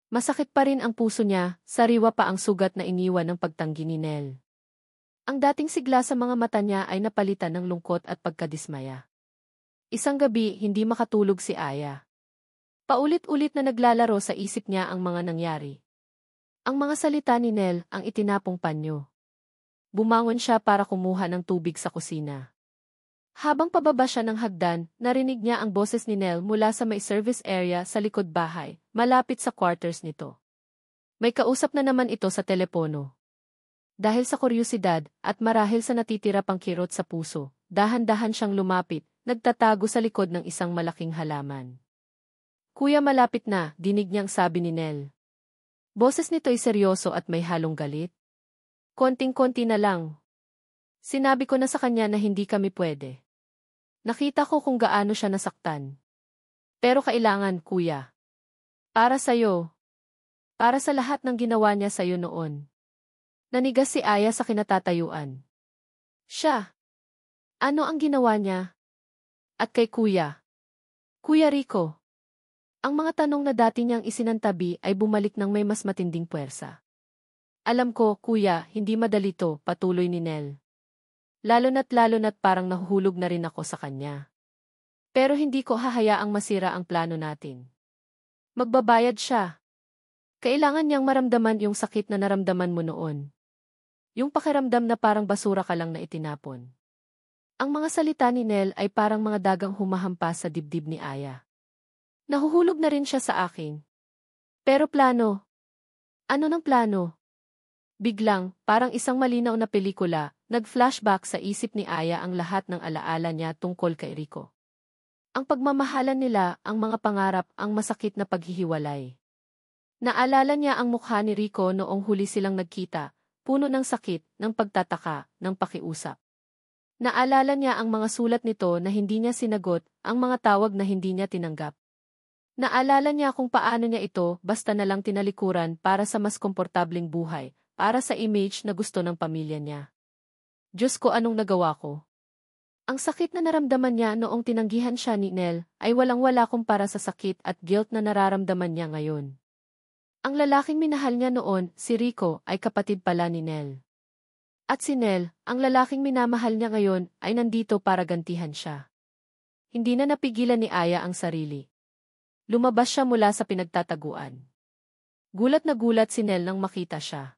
Masakit pa rin ang puso niya, sariwa pa ang sugat na iniwan ng pagtanggi ni Nel. Ang dating sigla sa mga mata niya ay napalitan ng lungkot at pagkadismaya. Isang gabi, hindi makatulog si Aya. Paulit-ulit na naglalaro sa isip niya ang mga nangyari. Ang mga salita ni Nel, ang itinapong panyo. Bumangon siya para kumuha ng tubig sa kusina. Habang pababa siya ng hagdan, narinig niya ang boses ni Nel mula sa may service area sa likod bahay, malapit sa quarters nito. May kausap na naman ito sa telepono. Dahil sa kuryosidad at marahil sa natitira pang kirot sa puso, dahan-dahan siyang lumapit, nagtatago sa likod ng isang malaking halaman. Kuya, malapit na, dinig niyang sabi ni Nel. Boses nito ay seryoso at may halong galit. Konting-konti na lang. Sinabi ko na sa kanya na hindi kami pwede. Nakita ko kung gaano siya nasaktan. Pero kailangan, kuya. Para sa'yo. Para sa lahat ng ginawa niya sa'yo noon. Nanigas si Aya sa kinatatayuan. Siya. Ano ang ginawa niya? At kay kuya? Kuya Rico. Ang mga tanong na dati niyang isinantabi ay bumalik ng may mas matinding puwersa. Alam ko, kuya, hindi madali to, patuloy ni Nel. Lalo na't parang nahuhulog na rin ako sa kanya. Pero hindi ko hahayaang masira ang plano natin. Magbabayad siya. Kailangan niyang maramdaman yung sakit na naramdaman mo noon. Yung pakiramdam na parang basura ka lang na itinapon. Ang mga salita ni Nel ay parang mga dagang humahampas sa dibdib ni Aya. Nahuhulog na rin siya sa akin. Pero plano? Ano ng plano? Biglang, parang isang malinaw na pelikula, nag-flashback sa isip ni Aya ang lahat ng alaala niya tungkol kay Rico. Ang pagmamahalan nila, ang mga pangarap, ang masakit na paghihiwalay. Naalala niya ang mukha ni Rico noong huli silang nagkita, puno ng sakit, ng pagtataka, ng pakiusap. Naalala niya ang mga sulat nito na hindi niya sinagot, ang mga tawag na hindi niya tinanggap. Naalala niya kung paano niya ito basta na lang tinalikuran para sa mas komportabling buhay, para sa image na gusto ng pamilya niya. Diyos ko, anong nagawa ko? Ang sakit na naramdaman niya noong tinanggihan siya ni Nel ay walang-wala kumpara sa sakit at guilt na nararamdaman niya ngayon. Ang lalaking minahal niya noon, si Rico, ay kapatid pala ni Nel. At si Nel, ang lalaking minamahal niya ngayon, ay nandito para gantihan siya. Hindi na napigilan ni Aya ang sarili. Lumabas siya mula sa pinagtataguan. Gulat na gulat si Nel nang makita siya.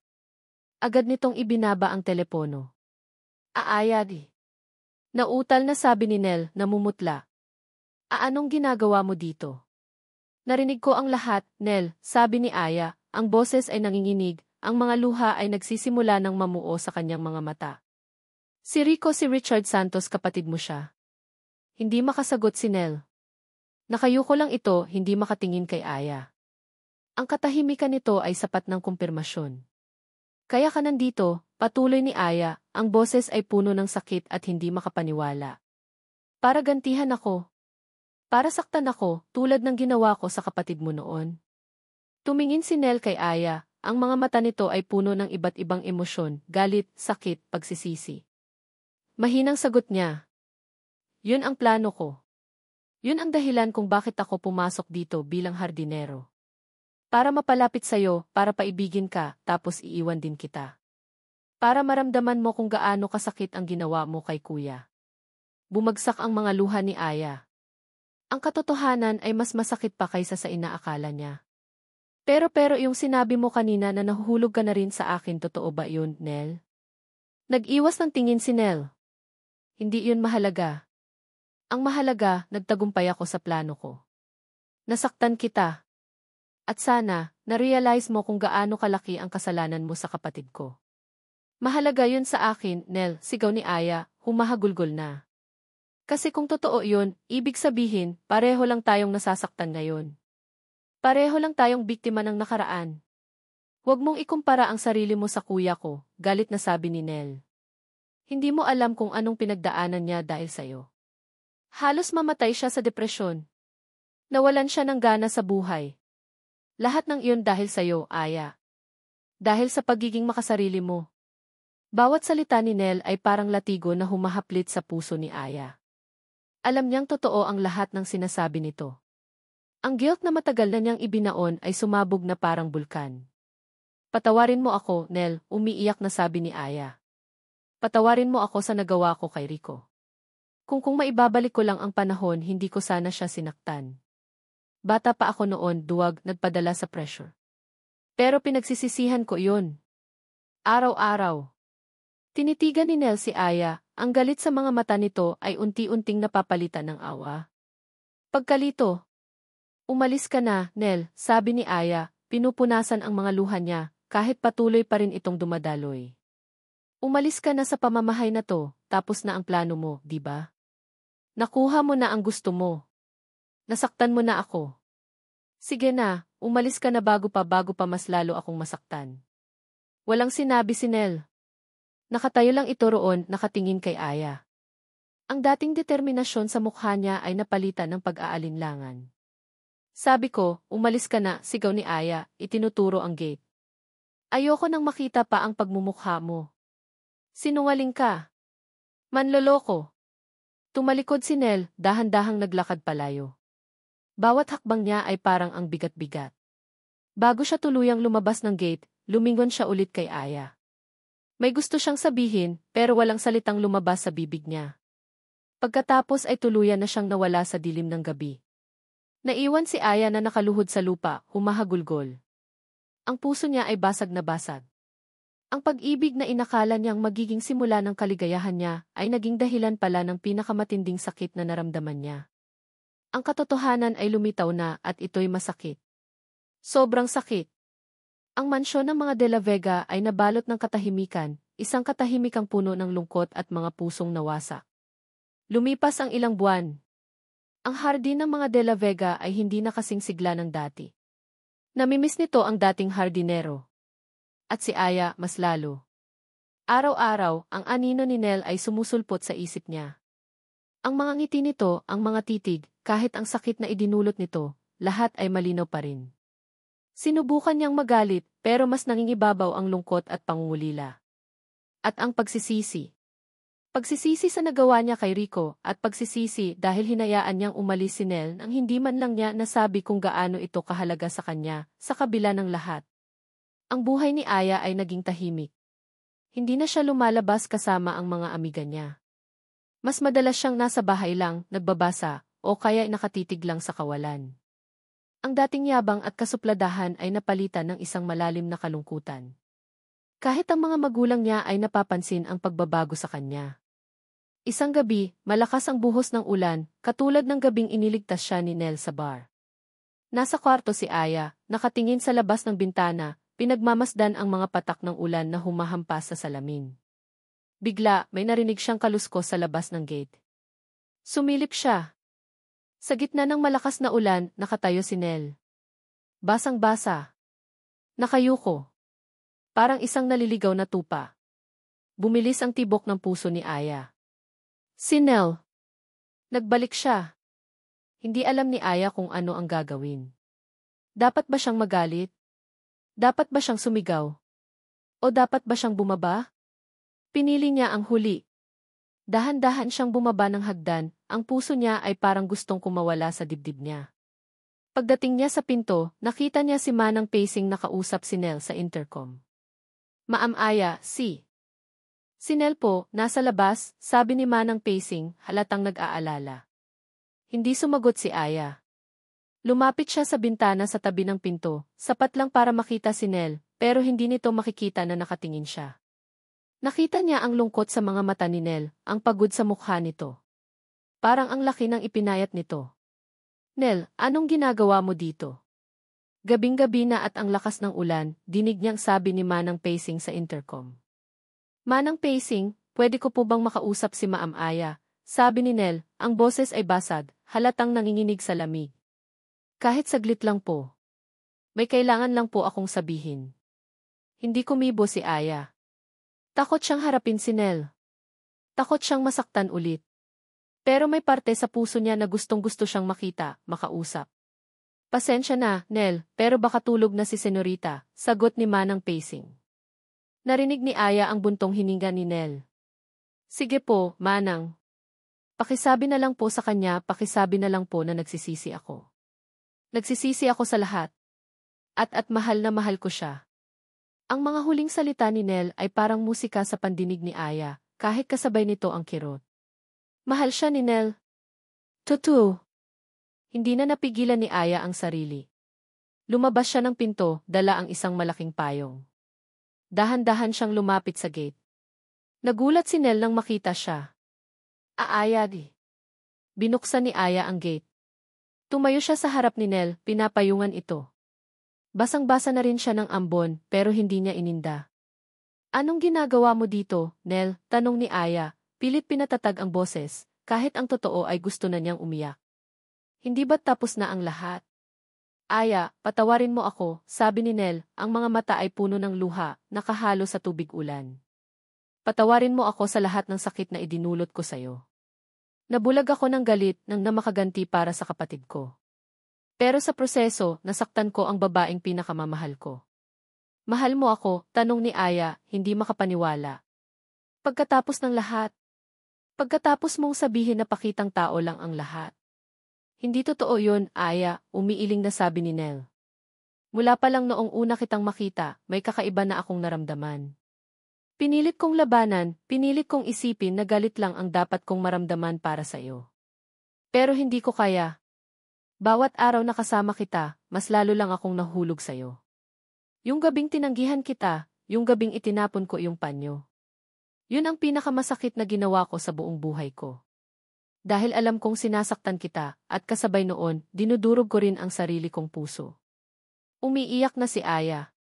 Agad nitong ibinaba ang telepono. Aayad. Nautal na sabi ni Nel, namumutla. Anong ginagawa mo dito? Narinig ko ang lahat, Nel, sabi ni Aya, ang boses ay nanginginig, ang mga luha ay nagsisimula ng mamuo sa kanyang mga mata. Si Rico, si Richard Santos, kapatid mo siya. Hindi makasagot si Nel. Nakayuko lang ito, hindi makatingin kay Aya. Ang katahimikan nito ay sapat ng kumpirmasyon. Kaya ka nandito, patuloy ni Aya, ang boses ay puno ng sakit at hindi makapaniwala. Para gantihan ako. Para saktan ako, tulad ng ginawa ko sa kapatid mo noon. Tumingin si Nel kay Aya, ang mga mata nito ay puno ng iba't ibang emosyon, galit, sakit, pagsisisi. Mahinang sagot niya. Yun ang plano ko. Yun ang dahilan kung bakit ako pumasok dito bilang hardinero. Para mapalapit sa'yo, para paibigin ka, tapos iiwan din kita. Para maramdaman mo kung gaano kasakit ang ginawa mo kay kuya. Bumagsak ang mga luha ni Aya. Ang katotohanan ay mas masakit pa kaysa sa inaakala niya. Pero yung sinabi mo kanina na nahuhulog ka na rin sa akin, totoo ba yun, Nel? Nag-iwas ng tingin si Nel. Hindi yun mahalaga. Ang mahalaga, nagtagumpay ako sa plano ko. Nasaktan kita. At sana, na-realize mo kung gaano kalaki ang kasalanan mo sa kapatid ko. Mahalaga yun sa akin, Nel, sigaw ni Aya, humahagulgol na. Kasi kung totoo yun, ibig sabihin, pareho lang tayong nasasaktan ngayon. Pareho lang tayong biktima ng nakaraan. Huwag mong ikumpara ang sarili mo sa kuya ko, galit na sabi ni Nel. Hindi mo alam kung anong pinagdaanan niya dahil sa'yo. Halos mamatay siya sa depresyon. Nawalan siya ng gana sa buhay. Lahat ng iyon dahil sa'yo, Aya. Dahil sa pagiging makasarili mo. Bawat salita ni Nel ay parang latigo na humahaplit sa puso ni Aya. Alam niyang totoo ang lahat ng sinasabi nito. Ang guilt na matagal na niyang ibinaon ay sumabog na parang bulkan. Patawarin mo ako, Nel, umiiyak na sabi ni Aya. Patawarin mo ako sa nagawa ko kay Rico. Kung maibabalik ko lang ang panahon, hindi ko sana siya sinaktan. Bata pa ako noon, duwag, nagpadala sa pressure. Pero pinagsisisihan ko yun. Araw-araw. Tinitigan ni Nel si Aya, ang galit sa mga mata nito ay unti-unting napapalitan ng awa. Pagkalito. Umalis ka na, Nel, sabi ni Aya, pinupunasan ang mga luha niya, kahit patuloy pa rin itong dumadaloy. Umalis ka na sa pamamahay na to, tapos na ang plano mo, di ba? Nakuha mo na ang gusto mo. Nasaktan mo na ako. Sige na, umalis ka na bago pa mas lalo akong masaktan. Walang sinabi si Nel. Nakatayo lang ito roon, nakatingin kay Aya. Ang dating determinasyon sa mukha niya ay napalitan ng pag-aalinlangan. Sabi ko, umalis ka na, sigaw ni Aya, itinuturo ang gate. Ayoko nang makita pa ang pagmumukha mo. Sinungaling ka. Manloloko. Tumalikod si Nel, dahan-dahang naglakad palayo. Bawat hakbang niya ay parang ang bigat-bigat. Bago siya tuluyang lumabas ng gate, lumingon siya ulit kay Aya. May gusto siyang sabihin, pero walang salitang lumabas sa bibig niya. Pagkatapos ay tuluyan na siyang nawala sa dilim ng gabi. Naiwan si Aya na nakaluhod sa lupa, humahagulgol. Ang puso niya ay basag na basag. Ang pag-ibig na inakala niyang magiging simula ng kaligayahan niya ay naging dahilan pala ng pinakamatinding sakit na naramdaman niya. Ang katotohanan ay lumitaw na at ito'y masakit. Sobrang sakit. Ang mansyon ng mga De La Vega ay nabalot ng katahimikan, isang katahimikang puno ng lungkot at mga pusong nawasak. Lumipas ang ilang buwan. Ang hardin ng mga De La Vega ay hindi na kasing sigla ng dati. Namimiss nito ang dating hardinero. At si Aya mas lalo. Araw-araw, ang anino ni Nel ay sumusulpot sa isip niya. Ang mga ngiti nito, ang mga titig, kahit ang sakit na idinulot nito, lahat ay malinaw pa rin. Sinubukan niyang magalit, pero mas nangingibabaw ang lungkot at pangungulila. At ang pagsisisi. Pagsisisi sa nagawa niya kay Rico, at pagsisisi dahil hinayaan niyang umalis si Nel nang hindi man lang niya nasabi kung gaano ito kahalaga sa kanya, sa kabila ng lahat. Ang buhay ni Aya ay naging tahimik. Hindi na siya lumalabas kasama ang mga amiga niya. Mas madalas siyang nasa bahay lang, nagbabasa, o kaya nakatitig lang sa kawalan. Ang dating yabang at kasupladahan ay napalitan ng isang malalim na kalungkutan. Kahit ang mga magulang niya ay napapansin ang pagbabago sa kanya. Isang gabi, malakas ang buhos ng ulan, katulad ng gabing iniligtas siya ni Nel sa bar. Nasa kwarto si Aya, nakatingin sa labas ng bintana, pinagmamasdan ang mga patak ng ulan na humahampas sa salamin. Bigla, may narinig siyang kaluskos sa labas ng gate. Sumilip siya. Sa gitna ng malakas na ulan, nakatayo si Nel. Basang-basa. Nakayuko. Parang isang naliligaw na tupa. Bumilis ang tibok ng puso ni Aya. Si Nel. Nagbalik siya. Hindi alam ni Aya kung ano ang gagawin. Dapat ba siyang magalit? Dapat ba siyang sumigaw? O dapat ba siyang bumaba? Pinili niya ang huli. Dahan-dahan siyang bumaba ng hagdan, ang puso niya ay parang gustong kumawala sa dibdib niya. Pagdating niya sa pinto, nakita niya si Manang Pacing nakausap si Nel sa intercom. Ma'am Aya, si Nel po, nasa labas, sabi ni Manang Pacing, halatang nag-aalala. Hindi sumagot si Aya. Lumapit siya sa bintana sa tabi ng pinto, sapat lang para makita si Nel, pero hindi nito makikita na nakatingin siya. Nakita niya ang lungkot sa mga mata ni Nel, ang pagod sa mukha nito. Parang ang laki ng ipinayat nito. Nel, anong ginagawa mo dito? Gabing-gabi na at ang lakas ng ulan, dinig niyang sabi ni Manang Pacing sa intercom. Manang Pacing, pwede ko po bang makausap si Ma'am Aya? Sabi ni Nel, ang boses ay basag, halatang nanginginig sa lamig. Kahit saglit lang po. May kailangan lang po akong sabihin. Hindi kumibo si Aya. Takot siyang harapin si Nel. Takot siyang masaktan ulit. Pero may parte sa puso niya na gustong-gusto siyang makita, makausap. Pasensya na, Nel, pero baka tulog na si Senorita, sagot ni Manang Pacing. Narinig ni Aya ang buntong hininga ni Nel. Sige po, Manang. Pakisabi na lang po sa kanya, pakisabi na lang po na nagsisisi ako. Nagsisisi ako sa lahat. At mahal na mahal ko siya. Ang mga huling salita ni Nel ay parang musika sa pandinig ni Aya, kahit kasabay nito ang kirot. Mahal siya ni Nel. Totoo. Hindi na napigilan ni Aya ang sarili. Lumabas siya ng pinto, dala ang isang malaking payong. Dahan-dahan siyang lumapit sa gate. Nagulat si Nel nang makita siya. Aya di. Binuksan ni Aya ang gate. Tumayo siya sa harap ni Nel, pinapayungan ito. Basang-basa na rin siya ng ambon, pero hindi niya ininda. Anong ginagawa mo dito, Nel? Tanong ni Aya, pilit pinatatag ang boses, kahit ang totoo ay gusto na niyang umiyak. Hindi ba't tapos na ang lahat? Aya, patawarin mo ako, sabi ni Nel, ang mga mata ay puno ng luha, nakahalo sa tubig ulan. Patawarin mo ako sa lahat ng sakit na idinulot ko sa'yo. Nabulag ako ng galit nang namakaganti para sa kapatid ko. Pero sa proseso, nasaktan ko ang babaeng pinakamamahal ko. Mahal mo ako, tanong ni Aya, hindi makapaniwala. Pagkatapos ng lahat. Pagkatapos mong sabihin na pakitang tao lang ang lahat. Hindi totoo yun, Aya, umiiling na sabi ni Nell. Mula pa lang noong una kitang makita, may kakaiba na akong naramdaman. Pinilit kong labanan, pinilit kong isipin na galit lang ang dapat kong maramdaman para sa'yo. Pero hindi ko kaya. Bawat araw na kasama kita, mas lalo lang akong nahulog sa'yo. Yung gabing tinanggihan kita, yung gabing itinapon ko yung panyo. Yun ang pinakamasakit na ginawa ko sa buong buhay ko. Dahil alam kong sinasaktan kita, at kasabay noon, dinudurog ko rin ang sarili kong puso. Umiiyak na si Aya.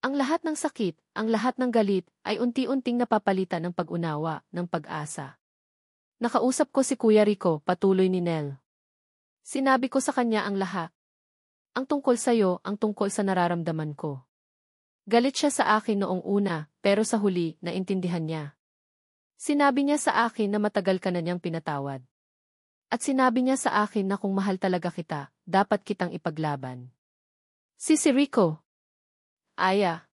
Ang lahat ng sakit, ang lahat ng galit, ay unti-unting napapalitan ng pag-unawa, ng pag-asa. Nakausap ko si Kuya Rico, patuloy ni Nell. Sinabi ko sa kanya ang lahat. Ang tungkol sa'yo, ang tungkol sa nararamdaman ko. Galit siya sa akin noong una, pero sa huli, naintindihan niya. Sinabi niya sa akin na matagal ka na niyang pinatawad. At sinabi niya sa akin na kung mahal talaga kita, dapat kitang ipaglaban. Si Rico. Aya.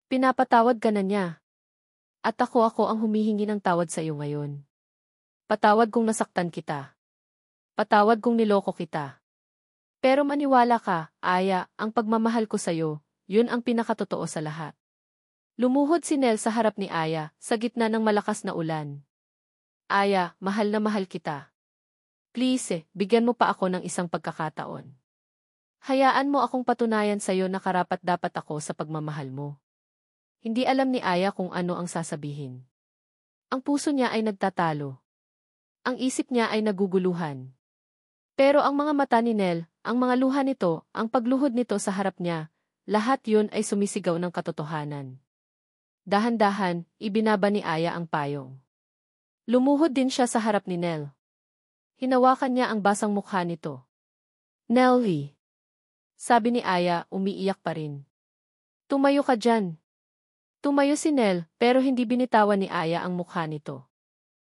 Pinapatawad ka na niya. At ako ang humihingi ng tawad sa iyo ngayon. Patawad kung nasaktan kita. Patawad kung niloko kita. Pero maniwala ka, Aya, ang pagmamahal ko sa iyo, yun ang pinakatotoo sa lahat. Lumuhod si Nell sa harap ni Aya, sa gitna ng malakas na ulan. Aya, mahal na mahal kita. Please, bigyan mo pa ako ng isang pagkakataon. Hayaan mo akong patunayan sa iyo na karapat-dapat ako sa pagmamahal mo. Hindi alam ni Aya kung ano ang sasabihin. Ang puso niya ay nagtatalo. Ang isip niya ay naguguluhan. Pero ang mga mata ni Nell, ang mga luha nito, ang pagluhod nito sa harap niya, lahat yun ay sumisigaw ng katotohanan. Dahan-dahan, ibinaba ni Aya ang payong. Lumuhod din siya sa harap ni Nell. Hinawakan niya ang basang mukha nito. Nelly. Sabi ni Aya, umiiyak pa rin. Tumayo ka dyan. Tumayo si Nell, pero hindi binitawan ni Aya ang mukha nito.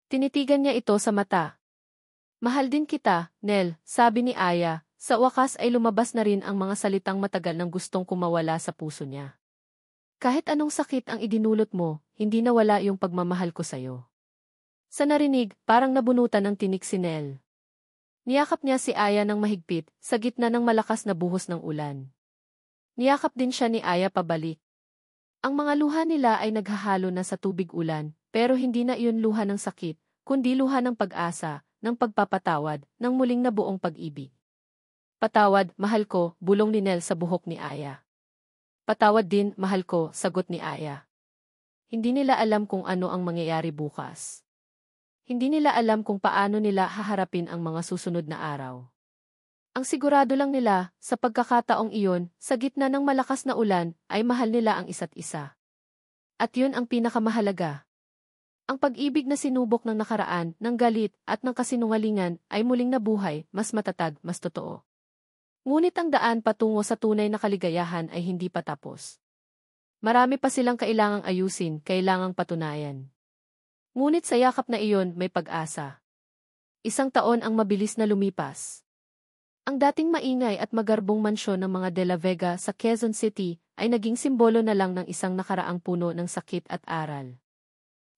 Tinitigan niya ito sa mata. Mahal din kita, Nell, sabi ni Aya, sa wakas ay lumabas na rin ang mga salitang matagal nang gustong kumawala sa puso niya. Kahit anong sakit ang idinulot mo, hindi nawala yung pagmamahal ko sa'yo. Sa narinig, parang nabunutan ng tinik si Nell. Niyakap niya si Aya ng mahigpit, sa gitna ng malakas na buhos ng ulan. Niyakap din siya ni Aya pabalik. Ang mga luha nila ay naghahalo na sa tubig ulan, pero hindi na iyon luha ng sakit, kundi luha ng pag-asa, ng pagpapatawad, ng muling nabuong pag-ibig. Patawad, mahal ko, bulong ni Nell sa buhok ni Aya. Patawad din, mahal ko, sagot ni Aya. Hindi nila alam kung ano ang mangyayari bukas. Hindi nila alam kung paano nila haharapin ang mga susunod na araw. Ang sigurado lang nila, sa pagkakataong iyon, sa gitna ng malakas na ulan, ay mahal nila ang isa't isa. At yun ang pinakamahalaga. Ang pag-ibig na sinubok ng nakaraan, ng galit, at ng kasinungalingan, ay muling nabuhay, mas matatag, mas totoo. Ngunit ang daan patungo sa tunay na kaligayahan ay hindi pa tapos. Marami pa silang kailangang ayusin, kailangang patunayan. Ngunit sa yakap na iyon, may pag-asa. 1 taon ang mabilis na lumipas. Ang dating maingay at magarbong mansyon ng mga De La Vega sa Quezon City ay naging simbolo na lang ng isang nakaraang puno ng sakit at aral.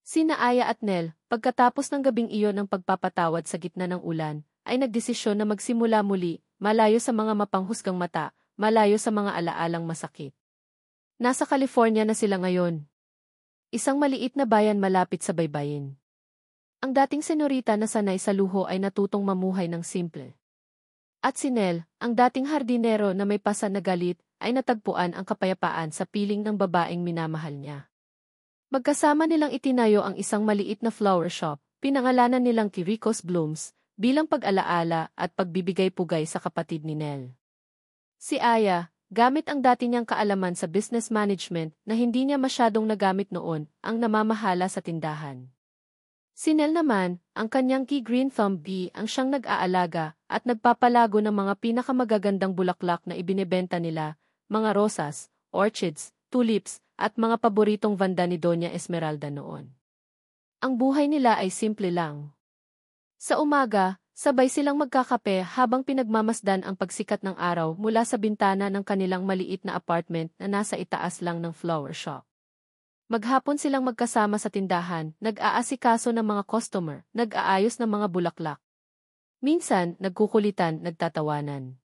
Sina Aya at Nell, pagkatapos ng gabing iyon ng pagpapatawad sa gitna ng ulan, ay nagdesisyon na magsimula muli, malayo sa mga mapanghusgang mata, malayo sa mga alaalang masakit. Nasa California na sila ngayon. Isang maliit na bayan malapit sa baybayin. Ang dating senyorita na sanay sa luho ay natutong mamuhay ng simple. At si Nell, ang dating hardinero na may pasa na galit, ay natagpuan ang kapayapaan sa piling ng babaeng minamahal niya. Magkasama nilang itinayo ang isang maliit na flower shop, pinangalanan nilang Kirikos Blooms, bilang pag-alaala at pagbibigay-pugay sa kapatid ni Nell. Si Aya, gamit ang dati niyang kaalaman sa business management na hindi niya masyadong nagamit noon, ang namamahala sa tindahan. Si Nell naman, ang kanyang key green thumb bee ang siyang nag-aalaga at nagpapalago ng mga pinakamagagandang bulaklak na ibinebenta nila, mga rosas, orchids, tulips, at mga paboritong vanda ni Doña Esmeralda noon. Ang buhay nila ay simple lang. Sa umaga, sabay silang magkakape habang pinagmamasdan ang pagsikat ng araw mula sa bintana ng kanilang maliit na apartment na nasa itaas lang ng flower shop. Maghapon silang magkasama sa tindahan, nag-aasikaso ng mga customer, nag-aayos ng mga bulaklak. Minsan, nagkukulitan, nagtatawanan.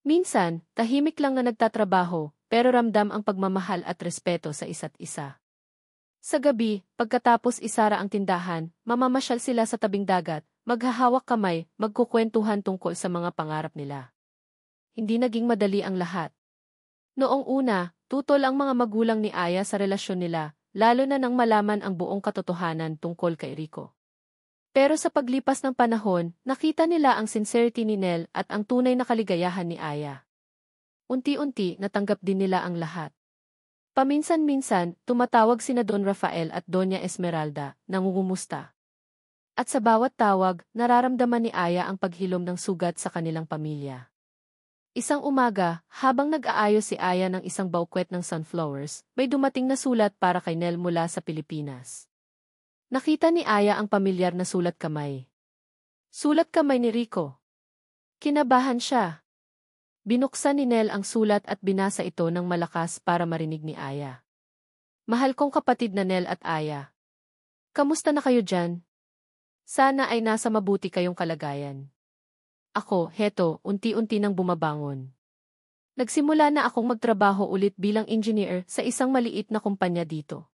Minsan, tahimik lang na nagtatrabaho, pero ramdam ang pagmamahal at respeto sa isa't isa. Sa gabi, pagkatapos isara ang tindahan, mamamasyal sila sa tabing dagat, maghahawak kamay, magkukwentuhan tungkol sa mga pangarap nila. Hindi naging madali ang lahat. Noong una, tutol ang mga magulang ni Aya sa relasyon nila, lalo na nang malaman ang buong katotohanan tungkol kay Rico. Pero sa paglipas ng panahon, nakita nila ang sincerity ni Nel at ang tunay na kaligayahan ni Aya. Unti-unti, natanggap din nila ang lahat. Paminsan-minsan, tumatawag sina Don Rafael at Doña Esmeralda, nangungumusta. At sa bawat tawag, nararamdaman ni Aya ang paghilom ng sugat sa kanilang pamilya. Isang umaga, habang nag-aayos si Aya ng isang bouquet ng sunflowers, may dumating na sulat para kay Nel mula sa Pilipinas. Nakita ni Aya ang pamilyar na sulat kamay. Sulat kamay ni Rico. Kinabahan siya. Binuksan ni Nel ang sulat at binasa ito ng malakas para marinig ni Aya. Mahal kong kapatid na Nel at Aya. Kamusta na kayo dyan? Sana ay nasa mabuti kayong kalagayan. Ako, heto, unti-unti nang bumabangon. Nagsimula na akong magtrabaho ulit bilang engineer sa isang maliit na kumpanya dito.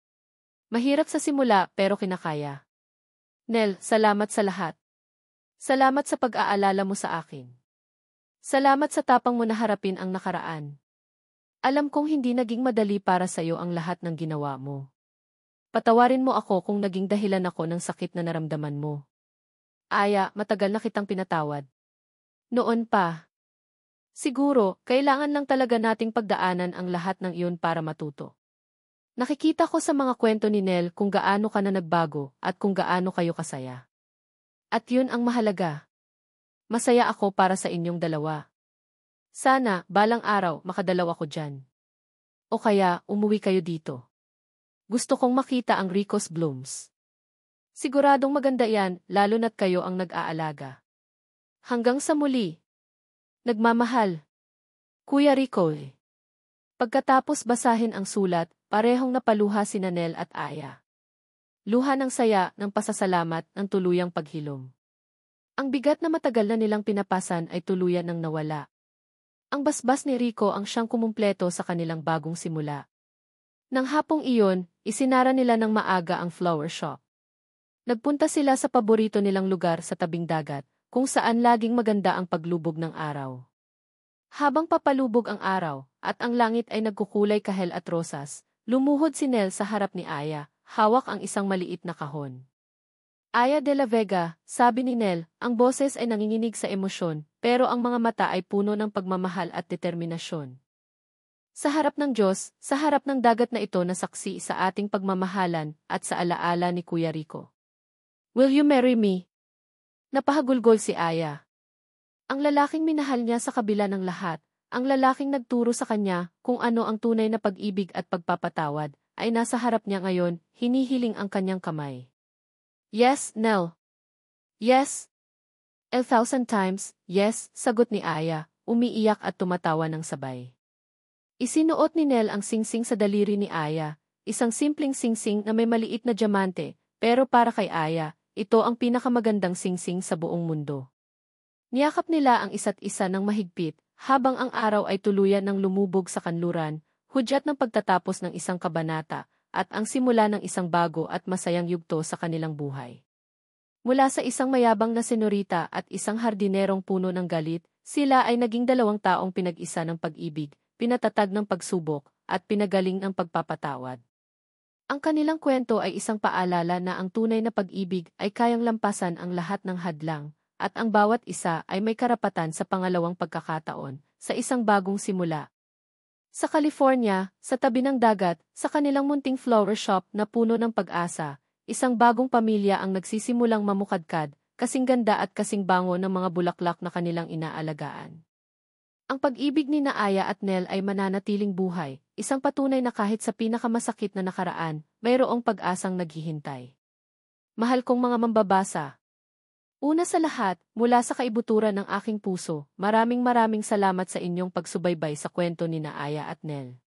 Mahirap sa simula pero kinakaya. Nel, salamat sa lahat. Salamat sa pag-aalala mo sa akin. Salamat sa tapang mo na harapin ang nakaraan. Alam kong hindi naging madali para sa iyo ang lahat ng ginawa mo. Patawarin mo ako kung naging dahilan ako ng sakit na naramdaman mo. Aya, matagal na kitang pinatawad. Noon pa. Siguro, kailangan lang talaga nating pagdaanan ang lahat ng iyon para matuto. Nakikita ko sa mga kwento ni Nel kung gaano ka na nagbago at kung gaano kayo kasaya. At yun ang mahalaga. Masaya ako para sa inyong dalawa. Sana, balang araw, makadalaw ako dyan. O kaya, umuwi kayo dito. Gusto kong makita ang Rico's blooms. Siguradong maganda yan, lalo na't kayo ang nag-aalaga. Hanggang sa muli. Nagmamahal. Kuya Rico. Pagkatapos basahin ang sulat, parehong napaluha sina Nel at Aya. Luha ng saya, ng pasasalamat, ng tuluyang paghilom. Ang bigat na matagal na nilang pinapasan ay tuluyan ng nawala. Ang basbas ni Rico ang siyang kumumpleto sa kanilang bagong simula. Nang hapong iyon, isinara nila ng maaga ang flower shop. Nagpunta sila sa paborito nilang lugar sa tabing dagat, kung saan laging maganda ang paglubog ng araw. Habang papalubog ang araw, at ang langit ay nagkukulay kahel at rosas, lumuhod si Nel sa harap ni Aya, hawak ang isang maliit na kahon. Aya de la Vega, sabi ni Nel, ang boses ay nanginginig sa emosyon, pero ang mga mata ay puno ng pagmamahal at determinasyon. Sa harap ng Diyos, sa harap ng dagat na ito na saksi sa ating pagmamahalan at sa alaala ni Kuya Rico. Will you marry me? Napahagulgol si Aya. Ang lalaking minahal niya sa kabila ng lahat, ang lalaking nagturo sa kanya kung ano ang tunay na pag-ibig at pagpapatawad, ay nasa harap niya ngayon, hinihiling ang kanyang kamay. Yes, Nel. Yes. 1,000 times, yes, sagot ni Aya, umiiyak at tumatawa ng sabay. Isinuot ni Nel ang singsing sa daliri ni Aya, isang simpleng singsing na may maliit na diamante, pero para kay Aya, ito ang pinakamagandang singsing sa buong mundo. Niyakap nila ang isa't isa ng mahigpit, habang ang araw ay tuluyan ng lumubog sa kanluran, hudyat ng pagtatapos ng isang kabanata, at ang simula ng isang bago at masayang yugto sa kanilang buhay. Mula sa isang mayabang na senorita at isang hardinerong puno ng galit, sila ay naging dalawang taong pinag-isa ng pag-ibig, pinatatag ng pagsubok, at pinagaling ng pagpapatawad. Ang kanilang kwento ay isang paalala na ang tunay na pag-ibig ay kayang lampasan ang lahat ng hadlang, at ang bawat isa ay may karapatan sa pangalawang pagkakataon, sa isang bagong simula. Sa California, sa tabi ng dagat, sa kanilang munting flower shop na puno ng pag-asa, isang bagong pamilya ang nagsisimulang mamukadkad, kasing ganda at kasing bango ng mga bulaklak na kanilang inaalagaan. Ang pag-ibig ni Aya at Nel ay mananatiling buhay, isang patunay na kahit sa pinakamasakit na nakaraan, mayroong pag-asang naghihintay. Mahal kong mga mambabasa. Una sa lahat, mula sa kaibuturan ng aking puso, maraming salamat sa inyong pagsubaybay sa kwento ni Aya at Nel.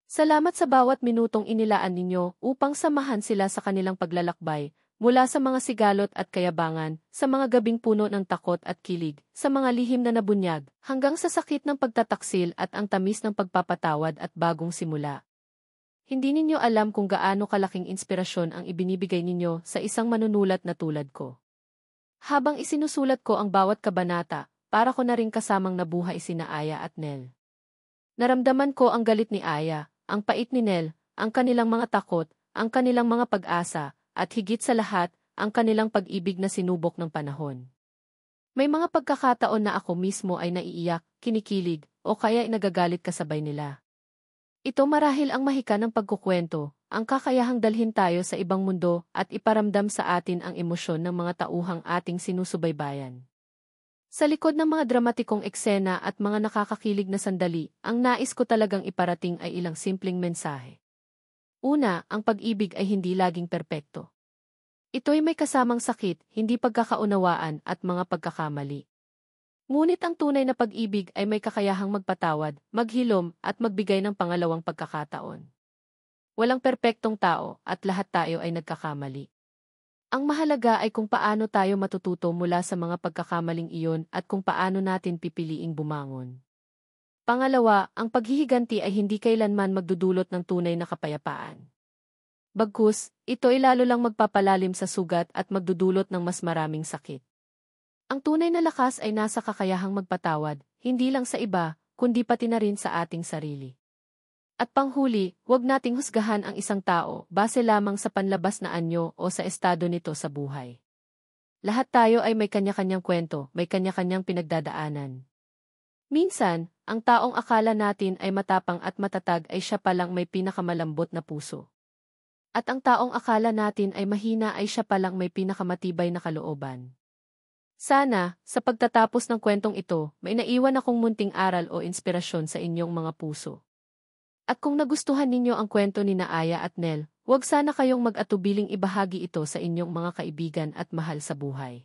Salamat sa bawat minutong inilaan ninyo upang samahan sila sa kanilang paglalakbay, Mula sa mga sigalot at kayabangan, sa mga gabing puno ng takot at kilig, sa mga lihim na nabunyag, hanggang sa sakit ng pagtataksil at ang tamis ng pagpapatawad at bagong simula. Hindi ninyo alam kung gaano kalaking inspirasyon ang ibinibigay ninyo sa isang manunulat na tulad ko. Habang isinusulat ko ang bawat kabanata, para ko na ring kasamang nabuhay sina Aya at Nel. Naramdaman ko ang galit ni Aya, ang pait ni Nel, ang kanilang mga takot, ang kanilang mga pag-asa, at higit sa lahat, ang kanilang pag-ibig na sinubok ng panahon. May mga pagkakataon na ako mismo ay naiiyak, kinikilig, o kaya ay nagagalit kasabay nila. Ito marahil ang mahika ng pagkukwento, ang kakayahang dalhin tayo sa ibang mundo at iparamdam sa atin ang emosyon ng mga tauhang ating sinusubaybayan. Sa likod ng mga dramatikong eksena at mga nakakakilig na sandali, ang nais ko talagang iparating ay ilang simpleng mensahe. Una, ang pag-ibig ay hindi laging perpekto. Ito'y may kasamang sakit, hindi pagkakaunawaan at mga pagkakamali. Ngunit ang tunay na pag-ibig ay may kakayahang magpatawad, maghilom at magbigay ng pangalawang pagkakataon. Walang perpektong tao at lahat tayo ay nagkakamali. Ang mahalaga ay kung paano tayo matututo mula sa mga pagkakamaling iyon at kung paano natin pipiliing bumangon. Pangalawa, ang paghihiganti ay hindi kailanman magdudulot ng tunay na kapayapaan. Bagkus, ito ay lalo lang magpapalalim sa sugat at magdudulot ng mas maraming sakit. Ang tunay na lakas ay nasa kakayahang magpatawad, hindi lang sa iba, kundi pati na rin sa ating sarili. At panghuli, huwag nating husgahan ang isang tao base lamang sa panlabas na anyo o sa estado nito sa buhay. Lahat tayo ay may kanya-kanyang kwento, may kanya-kanyang pinagdadaanan. Minsan, ang taong akala natin ay matapang at matatag ay siya palang may pinakamalambot na puso. At ang taong akala natin ay mahina ay siya palang may pinakamatibay na kalooban. Sana, sa pagtatapos ng kwentong ito, may naiwan akong munting aral o inspirasyon sa inyong mga puso. At kung nagustuhan ninyo ang kwento ni Aya at Nel, huwag sana kayong mag-atubiling ibahagi ito sa inyong mga kaibigan at mahal sa buhay.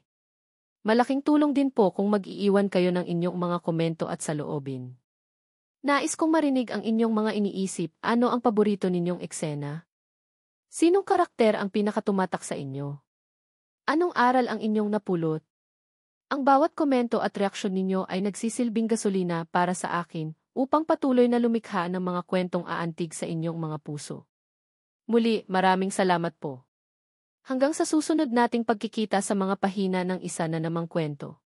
Malaking tulong din po kung mag-iiwan kayo ng inyong mga komento at saloobin. Nais kong marinig ang inyong mga iniisip, ano ang paborito ninyong eksena? Sinong karakter ang pinakatumatak sa inyo? Anong aral ang inyong napulot? Ang bawat komento at reaksyon ninyo ay nagsisilbing gasolina para sa akin upang patuloy na lumikha ng mga kwentong aantig sa inyong mga puso. Muli, maraming salamat po. Hanggang sa susunod nating pagkikita sa mga pahina ng isa na namang kwento.